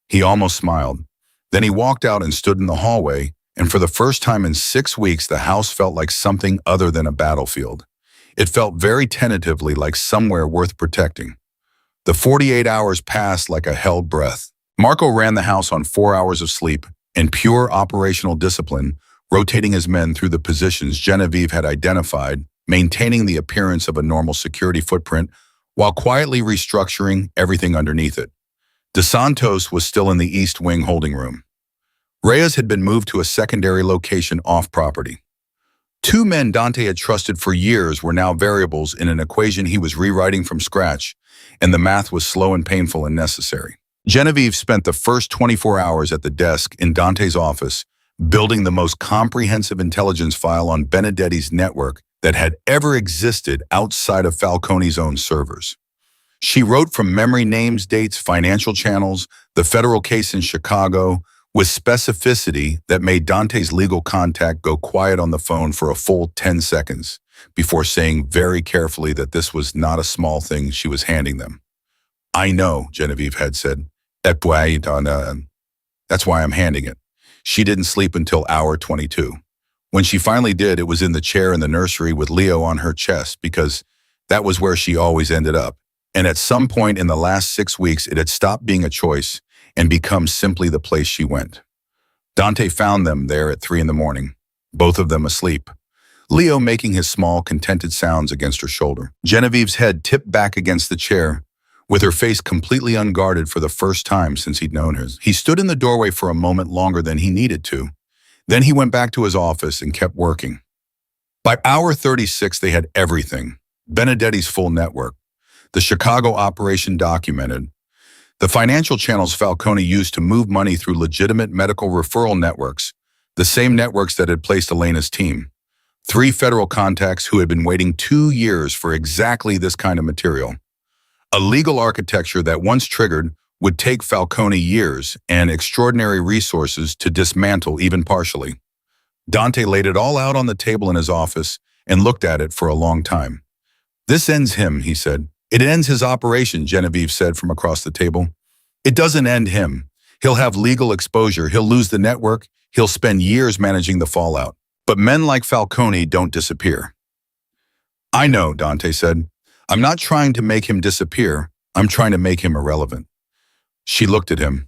He almost smiled. Then he walked out and stood in the hallway, and for the first time in 6 weeks, the house felt like something other than a battlefield. It felt very tentatively like somewhere worth protecting. The 48 hours passed like a held breath. Marco ran the house on 4 hours of sleep and pure operational discipline, rotating his men through the positions Genevieve had identified, maintaining the appearance of a normal security footprint while quietly restructuring everything underneath it. DeSantos was still in the East Wing holding room. Reyes had been moved to a secondary location off property. 2 men Dante had trusted for years were now variables in an equation he was rewriting from scratch, and the math was slow and painful and necessary. Genevieve spent the first 24 hours at the desk in Dante's office, building the most comprehensive intelligence file on Benedetti's network that had ever existed outside of Falcone's own servers. She wrote from memory names, dates, financial channels, the federal case in Chicago, with specificity that made Dante's legal contact go quiet on the phone for a full 10 seconds before saying very carefully that this was not a small thing she was handing them. "I know," Genevieve had said. That's why I'm handing it." She didn't sleep until hour 22. When she finally did, it was in the chair in the nursery with Leo on her chest, because that was where she always ended up. And at some point in the last 6 weeks, it had stopped being a choice and become simply the place she went. Dante found them there at 3 in the morning, both of them asleep. Leo making his small, contented sounds against her shoulder. Genevieve's head tipped back against the chair, with her face completely unguarded for the first time since he'd known her. He stood in the doorway for a moment longer than he needed to. Then he went back to his office and kept working. By hour 36, they had everything. Benedetti's full network, the Chicago operation documented, the financial channels Falcone used to move money through legitimate medical referral networks, the same networks that had placed Elena's team. 3 federal contacts who had been waiting 2 years for exactly this kind of material. A legal architecture that once triggered would take Falcone years and extraordinary resources to dismantle even partially. Dante laid it all out on the table in his office and looked at it for a long time. "This ends him," he said. "It ends his operation," Genevieve said from across the table. "It doesn't end him. He'll have legal exposure, he'll lose the network, he'll spend years managing the fallout. But men like Falcone don't disappear." "I know," Dante said. "I'm not trying to make him disappear. I'm trying to make him irrelevant." She looked at him.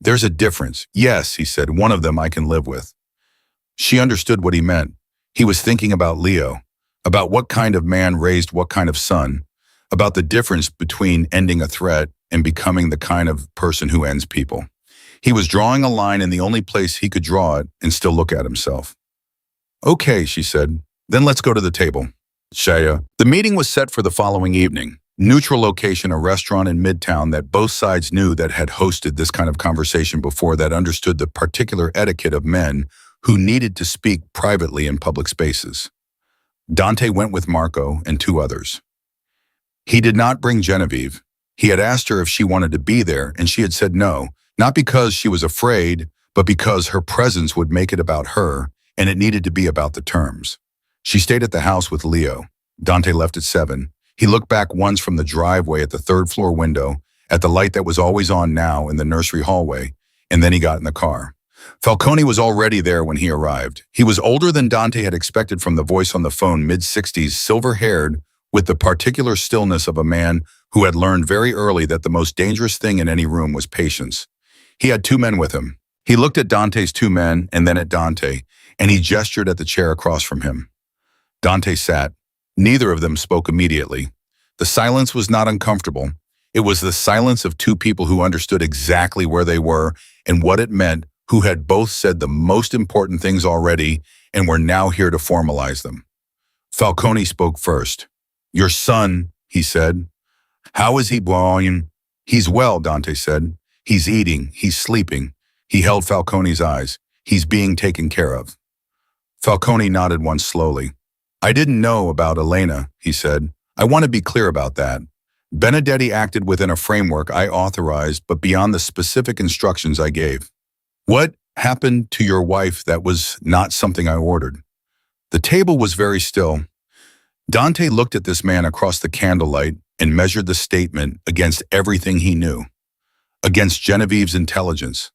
"There's a difference." "Yes," he said, "one of them I can live with." She understood what he meant. He was thinking about Leo, about what kind of man raised what kind of son, about the difference between ending a threat and becoming the kind of person who ends people. He was drawing a line in the only place he could draw it and still look at himself. "Okay," she said, "then let's go to the table." Shaya. The meeting was set for the following evening. Neutral location, a restaurant in Midtown that both sides knew that had hosted this kind of conversation before, that understood the particular etiquette of men who needed to speak privately in public spaces. Dante went with Marco and 2 others. He did not bring Genevieve. He had asked her if she wanted to be there, and she had said no, not because she was afraid, but because her presence would make it about her, and it needed to be about the terms. She stayed at the house with Leo. Dante left at 7. He looked back once from the driveway at the 3rd-floor window, at the light that was always on now in the nursery hallway, and then he got in the car. Falcone was already there when he arrived. He was older than Dante had expected from the voice on the phone, mid-60s, silver-haired, with the particular stillness of a man who had learned very early that the most dangerous thing in any room was patience. He had 2 men with him. He looked at Dante's 2 men and then at Dante, and he gestured at the chair across from him. Dante sat. Neither of them spoke immediately. The silence was not uncomfortable. It was the silence of 2 people who understood exactly where they were and what it meant, who had both said the most important things already and were now here to formalize them. Falcone spoke first. "Your son," he said. "How is he, Brian?" "He's well," Dante said. "He's eating, he's sleeping." He held Falcone's eyes. "He's being taken care of." Falcone nodded once slowly. "I didn't know about Elena," he said. "I want to be clear about that. Benedetti acted within a framework I authorized, but beyond the specific instructions I gave." "What happened to your wife that was not something I ordered?" The table was very still. Dante looked at this man across the candlelight and measured the statement against everything he knew. Against Genevieve's intelligence.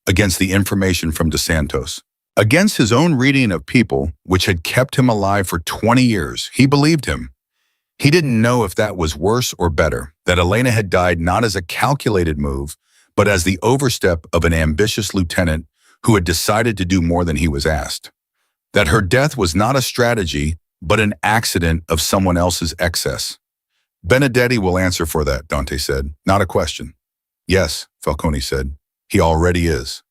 Against the information from DeSantos. Against his own reading of people, which had kept him alive for 20 years. He believed him. He didn't know if that was worse or better, that Elena had died not as a calculated move, but as the overstep of an ambitious lieutenant who had decided to do more than he was asked. That her death was not a strategy, but an accident of someone else's excess. "Benedetti will answer for that," Dante said. "Not a question." "Yes," Falcone said. "He already is."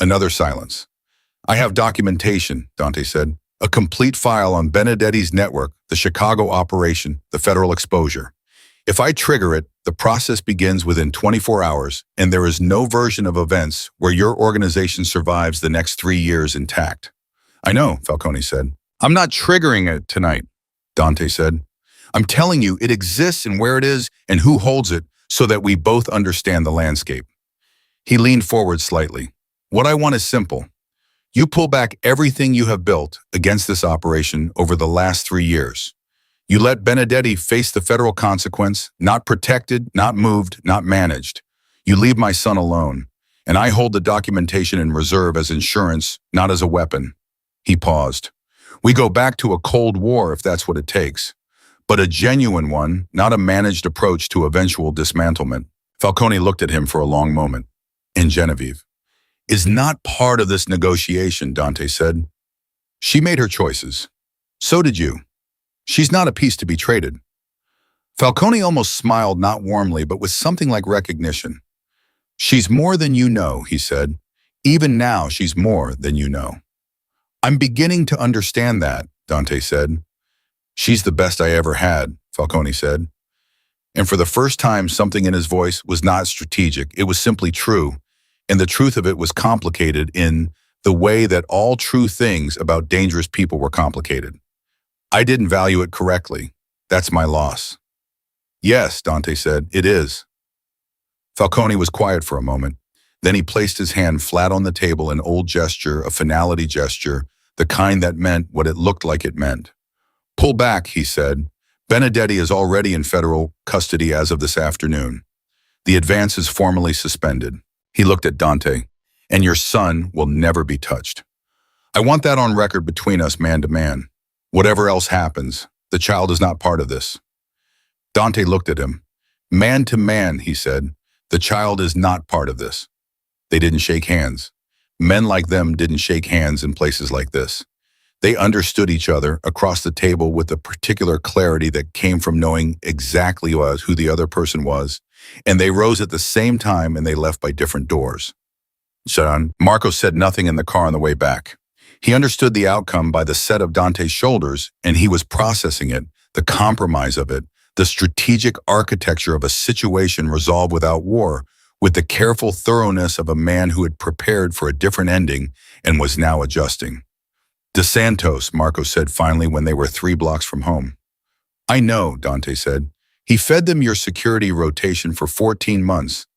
Another silence. "I have documentation," Dante said. "A complete file on Benedetti's network, the Chicago operation, the federal exposure. If I trigger it, the process begins within 24 hours, and there is no version of events where your organization survives the next 3 years intact." "I know," Falcone said. "I'm not triggering it tonight," Dante said. "I'm telling you it exists and where it is and who holds it so that we both understand the landscape." He leaned forward slightly. "What I want is simple. You pull back everything you have built against this operation over the last 3 years. You let Benedetti face the federal consequence, not protected, not moved, not managed. You leave my son alone, and I hold the documentation in reserve as insurance, not as a weapon." He paused. "We go back to a Cold War if that's what it takes, but a genuine one, not a managed approach to eventual dismantlement." Falcone looked at him for a long moment. "And Genevieve is not part of this negotiation," Dante said. "She made her choices. So did you. She's not a piece to be traded." Falcone almost smiled, not warmly, but with something like recognition. She's more than you know, he said. Even now, she's more than you know. I'm beginning to understand that, Dante said. She's the best I ever had, Falcone said. And for the first time, something in his voice was not strategic. It was simply true. And the truth of it was complicated in the way that all true things about dangerous people were complicated. I didn't value it correctly. That's my loss. Yes, Dante said, it is. Falcone was quiet for a moment. Then he placed his hand flat on the table, an old gesture, a finality gesture, the kind that meant what it looked like it meant. Pull back, he said. Benedetti is already in federal custody as of this afternoon. The advance is formally suspended. He looked at Dante. And your son will never be touched. I want that on record between us, man to man. Whatever else happens, the child is not part of this. Dante looked at him. Man to man, he said, the child is not part of this. They didn't shake hands. Men like them didn't shake hands in places like this. They understood each other across the table with a particular clarity that came from knowing exactly who the other person was, and they rose at the same time and they left by different doors. Son, Marco said nothing in the car on the way back. He understood the outcome by the set of Dante's shoulders, and he was processing it, the compromise of it, the strategic architecture of a situation resolved without war, with the careful thoroughness of a man who had prepared for a different ending and was now adjusting. De Santos, Marco said finally when they were 3 blocks from home. I know, Dante said. He fed them your security rotation for 14 months.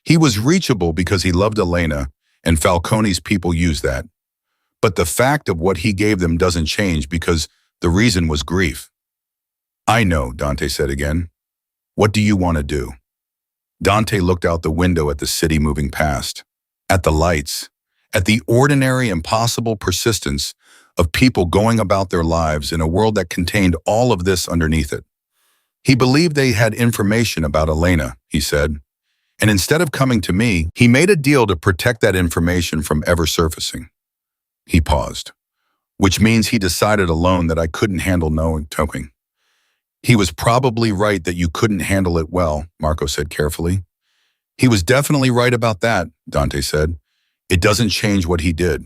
He was reachable because he loved Elena, and Falcone's people used that. But the fact of what he gave them doesn't change because the reason was grief. I know, Dante said again. What do you want to do? Dante looked out the window at the city moving past, at the lights, at the ordinary, impossible persistence of people going about their lives in a world that contained all of this underneath it. He believed they had information about Elena, he said. And instead of coming to me, he made a deal to protect that information from ever surfacing. He paused, which means he decided alone that I couldn't handle knowing. He was probably right that you couldn't handle it well, Marco said carefully. He was definitely right about that, Dante said. It doesn't change what he did.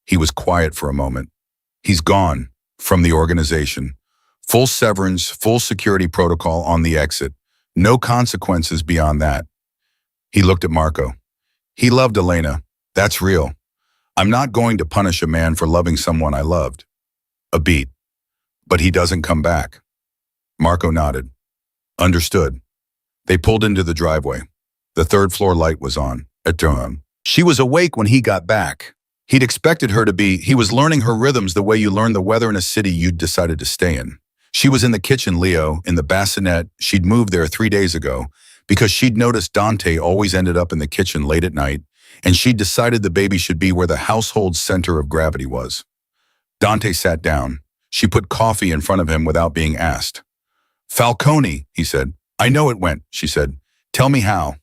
He was quiet for a moment. He's gone from the organization. Full severance, full security protocol on the exit. No consequences beyond that. He looked at Marco. He loved Elena. That's real. I'm not going to punish a man for loving someone I loved. A beat. But he doesn't come back. Marco nodded. Understood. They pulled into the driveway. The 3rd floor light was on. She was awake when he got back. He'd expected her to be. He was learning her rhythms the way you learn the weather in a city you'd decided to stay in. She was in the kitchen, Leo, in the bassinet. She'd moved there 3 days ago because she'd noticed Dante always ended up in the kitchen late at night, and she'd decided the baby should be where the household's center of gravity was. Dante sat down. She put coffee in front of him without being asked. Falcone, he said. I know it went, she said. Tell me how.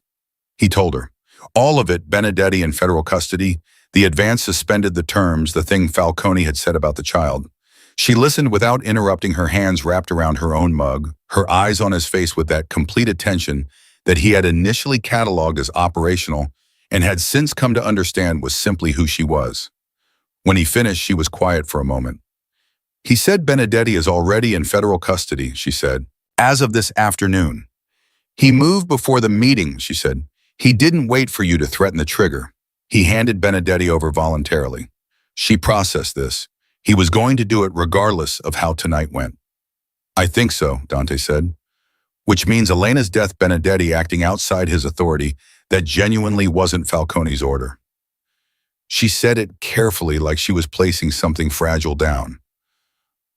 He told her. All of it, Benedetti in federal custody. The advance suspended the terms, the thing Falcone had said about the child. She listened without interrupting, her hands wrapped around her own mug, her eyes on his face with that complete attention that he had initially cataloged as operational and had since come to understand was simply who she was. When he finished, she was quiet for a moment. He said Benedetti is already in federal custody, she said, as of this afternoon. He moved before the meeting, she said. He didn't wait for you to threaten the trigger. He handed Benedetti over voluntarily. She processed this. He was going to do it regardless of how tonight went. I think so, Dante said. Which means Elena's death, Benedetti acting outside his authority, that genuinely wasn't Falcone's order. She said it carefully, like she was placing something fragile down.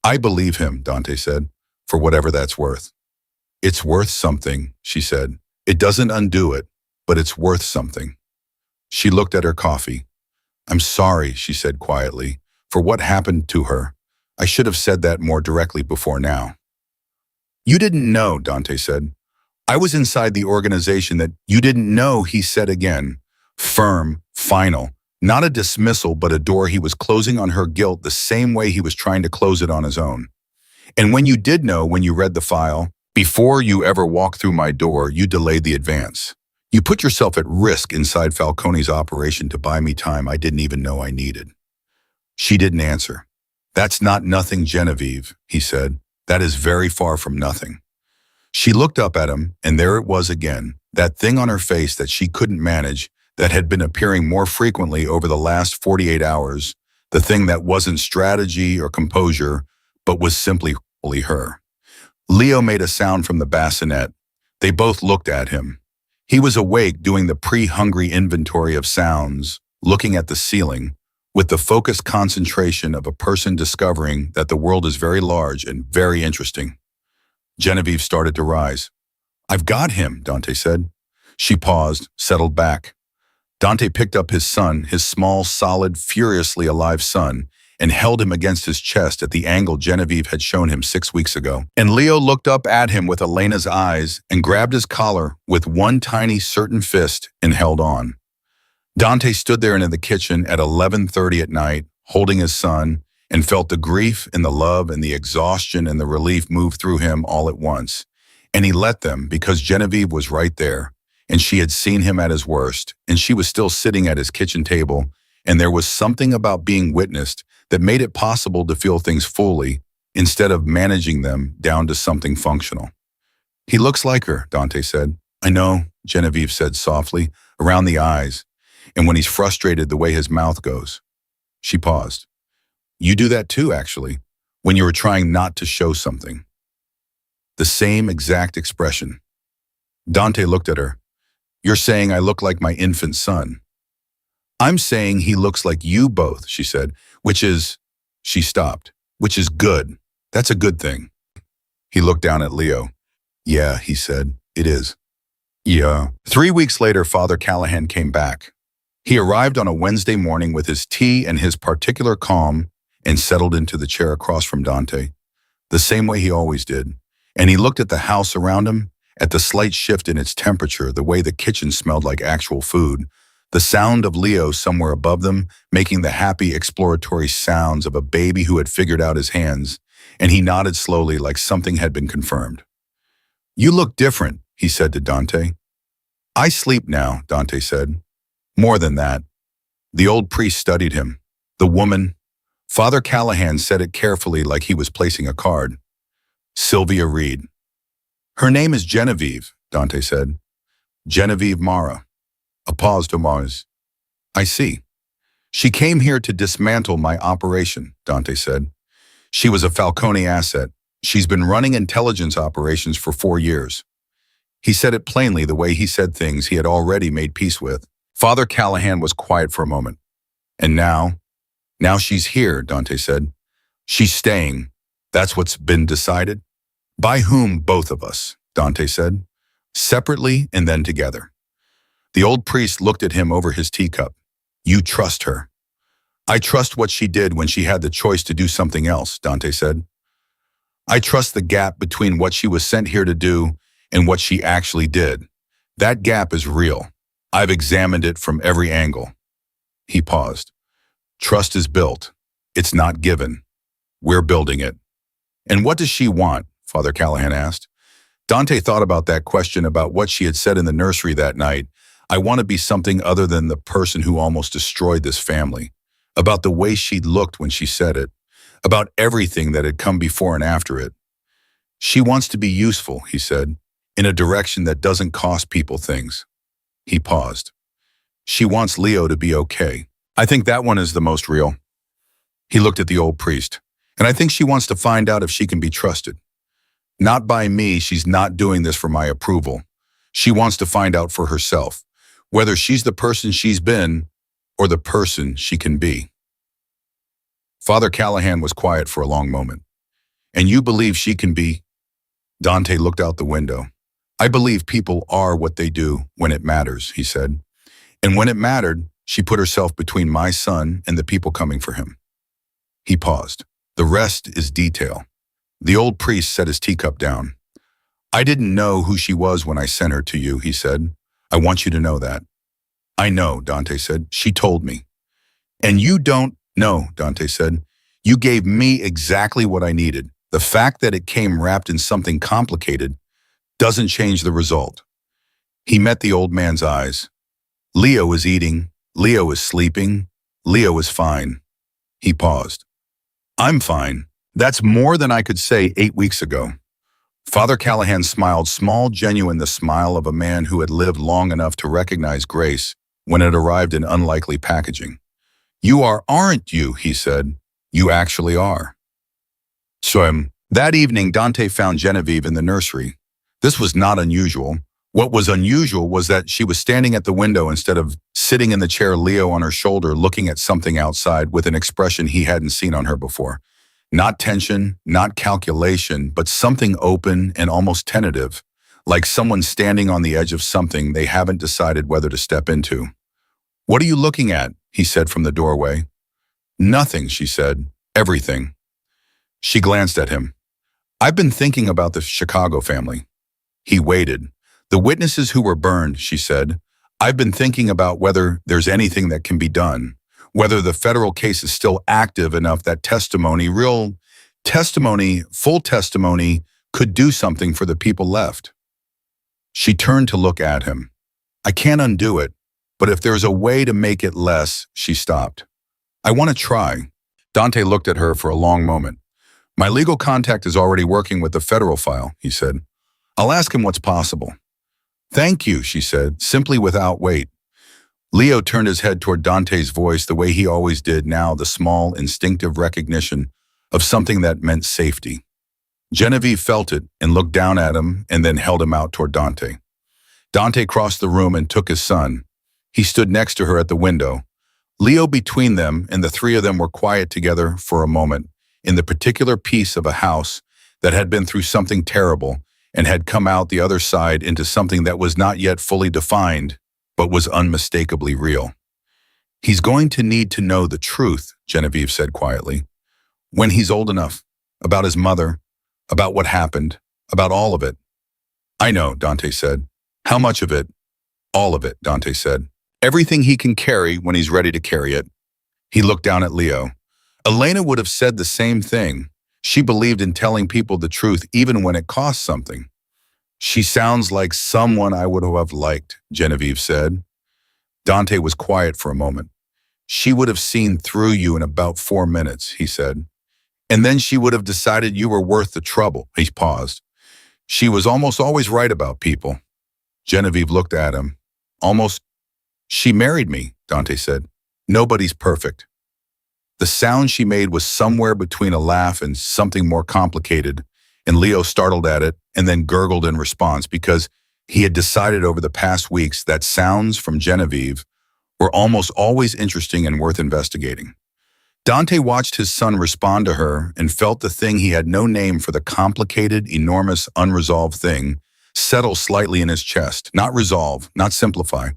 I believe him, Dante said, for whatever that's worth. It's worth something, she said. It doesn't undo it, but it's worth something. She looked at her coffee. I'm sorry, she said quietly, for what happened to her. I should have said that more directly before now. You didn't know, Dante said. I was inside the organization that you didn't know, he said again. Firm, final, not a dismissal, but a door he was closing on her guilt the same way he was trying to close it on his own. And when you did know, when you read the file, Before you ever walked through my door, you delayed the advance. You put yourself at risk inside Falcone's operation to buy me time I didn't even know I needed. She didn't answer. That's not nothing, Genevieve, he said. That is very far from nothing. She looked up at him, and there it was again, that thing on her face that she couldn't manage, that had been appearing more frequently over the last 48 hours, the thing that wasn't strategy or composure, but was simply wholly her. Leo made a sound from the bassinet. They both looked at him. He was awake, doing the pre-hungry inventory of sounds, looking at the ceiling, with the focused concentration of a person discovering that the world is very large and very interesting. Genevieve started to rise. I've got him, Dante said. She paused, settled back. Dante picked up his son, his small, solid, furiously alive son, and held him against his chest at the angle Genevieve had shown him 6 weeks ago. And Leo looked up at him with Elena's eyes and grabbed his collar with one tiny, certain fist and held on. Dante stood there in the kitchen at 11:30 at night, holding his son, and felt the grief and the love and the exhaustion and the relief move through him all at once. And he let them because Genevieve was right there, and she had seen him at his worst, and she was still sitting at his kitchen table, and there was something about being witnessed that made it possible to feel things fully instead of managing them down to something functional. He looks like her, Dante said. I know, Genevieve said softly, around the eyes, and when he's frustrated the way his mouth goes. She paused. You do that too, actually, when you were trying not to show something. The same exact expression. Dante looked at her. You're saying I look like my infant son. I'm saying he looks like you both, she said, which is, she stopped, which is good. That's a good thing. He looked down at Leo. Yeah, he said, it is. Yeah. 3 weeks later, Father Callahan came back. He arrived on a Wednesday morning with his tea and his particular calm and settled into the chair across from Dante, the same way he always did. And he looked at the house around him, at the slight shift in its temperature, the way the kitchen smelled like actual food, the sound of Leo somewhere above them, making the happy exploratory sounds of a baby who had figured out his hands, and he nodded slowly like something had been confirmed. You look different, he said to Dante. I sleep now, Dante said. More than that. The old priest studied him. The woman. Father Callahan said it carefully like he was placing a card. Sylvia Reed. Her name is Genevieve, Dante said. Genevieve Mara. A pause to Mars. I see. She came here to dismantle my operation, Dante said. She was a Falcone asset. She's been running intelligence operations for 4 years. He said it plainly the way he said things he had already made peace with. Father Callahan was quiet for a moment. And now she's here, Dante said. She's staying. That's what's been decided. By whom? Both of us, Dante said. Separately and then together. The old priest looked at him over his teacup. You trust her. I trust what she did when she had the choice to do something else, Dante said. I trust the gap between what she was sent here to do and what she actually did. That gap is real. I've examined it from every angle. He paused. Trust is built. It's not given. We're building it. And what does she want? Father Callahan asked. Dante thought about that question, about what she had said in the nursery that night. I want to be something other than the person who almost destroyed this family. About the way she'd looked when she said it. About everything that had come before and after it. She wants to be useful, he said, in a direction that doesn't cost people things. He paused. She wants Leo to be okay. I think that one is the most real. He looked at the old priest. And I think she wants to find out if she can be trusted. Not by me, she's not doing this for my approval. She wants to find out for herself, whether she's the person she's been or the person she can be. Father Callahan was quiet for a long moment. And you believe she can be? Dante looked out the window. I believe people are what they do when it matters, he said. And when it mattered, she put herself between my son and the people coming for him. He paused. The rest is detail. The old priest set his teacup down. I didn't know who she was when I sent her to you, he said. I want you to know that. I know, Dante said. She told me. And you don't know, Dante said. You gave me exactly what I needed. The fact that it came wrapped in something complicated doesn't change the result. He met the old man's eyes. Leo is eating. Leo is sleeping. Leo is fine. He paused. I'm fine. That's more than I could say 8 weeks ago. Father Callahan smiled, small, genuine, the smile of a man who had lived long enough to recognize grace when it arrived in unlikely packaging. You aren't you, he said. You actually are. So, that evening, Dante found Genevieve in the nursery. This was not unusual. What was unusual was that she was standing at the window instead of sitting in the chair, Leo on her shoulder, looking at something outside with an expression he hadn't seen on her before. Not tension, not calculation, but something open and almost tentative, like someone standing on the edge of something they haven't decided whether to step into. What are you looking at? He said from the doorway. Nothing, she said. Everything. She glanced at him. I've been thinking about the Chicago family. He waited. The witnesses who were burned, she said. I've been thinking about whether there's anything that can be done, whether the federal case is still active enough that testimony, real testimony, full testimony, could do something for the people left. She turned to look at him. I can't undo it, but if there's a way to make it less, she stopped. I want to try. Dante looked at her for a long moment. My legal contact is already working with the federal file, he said. I'll ask him what's possible. Thank you, she said, simply without weight. Leo turned his head toward Dante's voice the way he always did now, the small, instinctive recognition of something that meant safety. Genevieve felt it and looked down at him and then held him out toward Dante. Dante crossed the room and took his son. He stood next to her at the window. Leo between them, and the three of them were quiet together for a moment in the particular piece of a house that had been through something terrible and had come out the other side into something that was not yet fully defined, but was unmistakably real. He's going to need to know the truth, Genevieve said quietly. When he's old enough, about his mother, about what happened, about all of it. I know, Dante said. How much of it? All of it, Dante said. Everything he can carry when he's ready to carry it. He looked down at Leo. Elena would have said the same thing. She believed in telling people the truth even when it cost something. She sounds like someone I would have liked, Genevieve said. Dante was quiet for a moment. She would have seen through you in about 4 minutes, he said. And then she would have decided you were worth the trouble. He paused. She was almost always right about people. Genevieve looked at him. Almost. She married me, Dante said. Nobody's perfect. The sound she made was somewhere between a laugh and something more complicated, and Leo startled at it and then gurgled in response because he had decided over the past weeks that sounds from Genevieve were almost always interesting and worth investigating. Dante watched his son respond to her and felt the thing he had no name for, the complicated, enormous, unresolved thing, settle slightly in his chest. Not resolve, not simplify.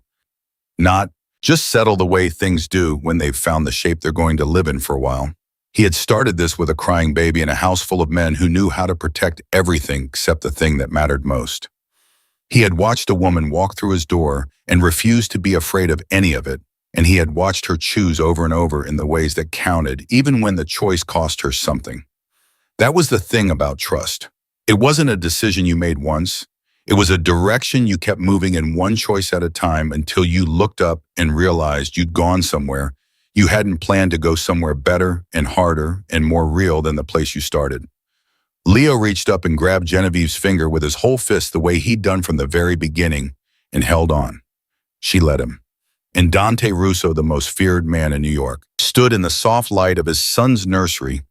Not just settle the way things do when they've found the shape they're going to live in for a while. He had started this with a crying baby in a house full of men who knew how to protect everything except the thing that mattered most. He had watched a woman walk through his door and refused to be afraid of any of it, and he had watched her choose over and over in the ways that counted, even when the choice cost her something. That was the thing about trust. It wasn't a decision you made once. It was a direction you kept moving in, one choice at a time, until you looked up and realized you'd gone somewhere. You hadn't planned to go somewhere better and harder and more real than the place you started. Leo reached up and grabbed Genevieve's finger with his whole fist the way he'd done from the very beginning and held on. She let him. And Dante Russo, the most feared man in New York, stood in the soft light of his son's nursery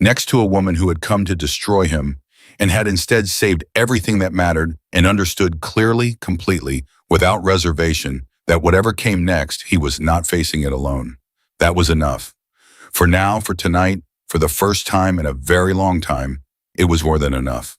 next to a woman who had come to destroy him and had instead saved everything that mattered and understood clearly, completely, without reservation, that whatever came next, he was not facing it alone. That was enough. For now, for tonight, for the first time in a very long time, it was more than enough.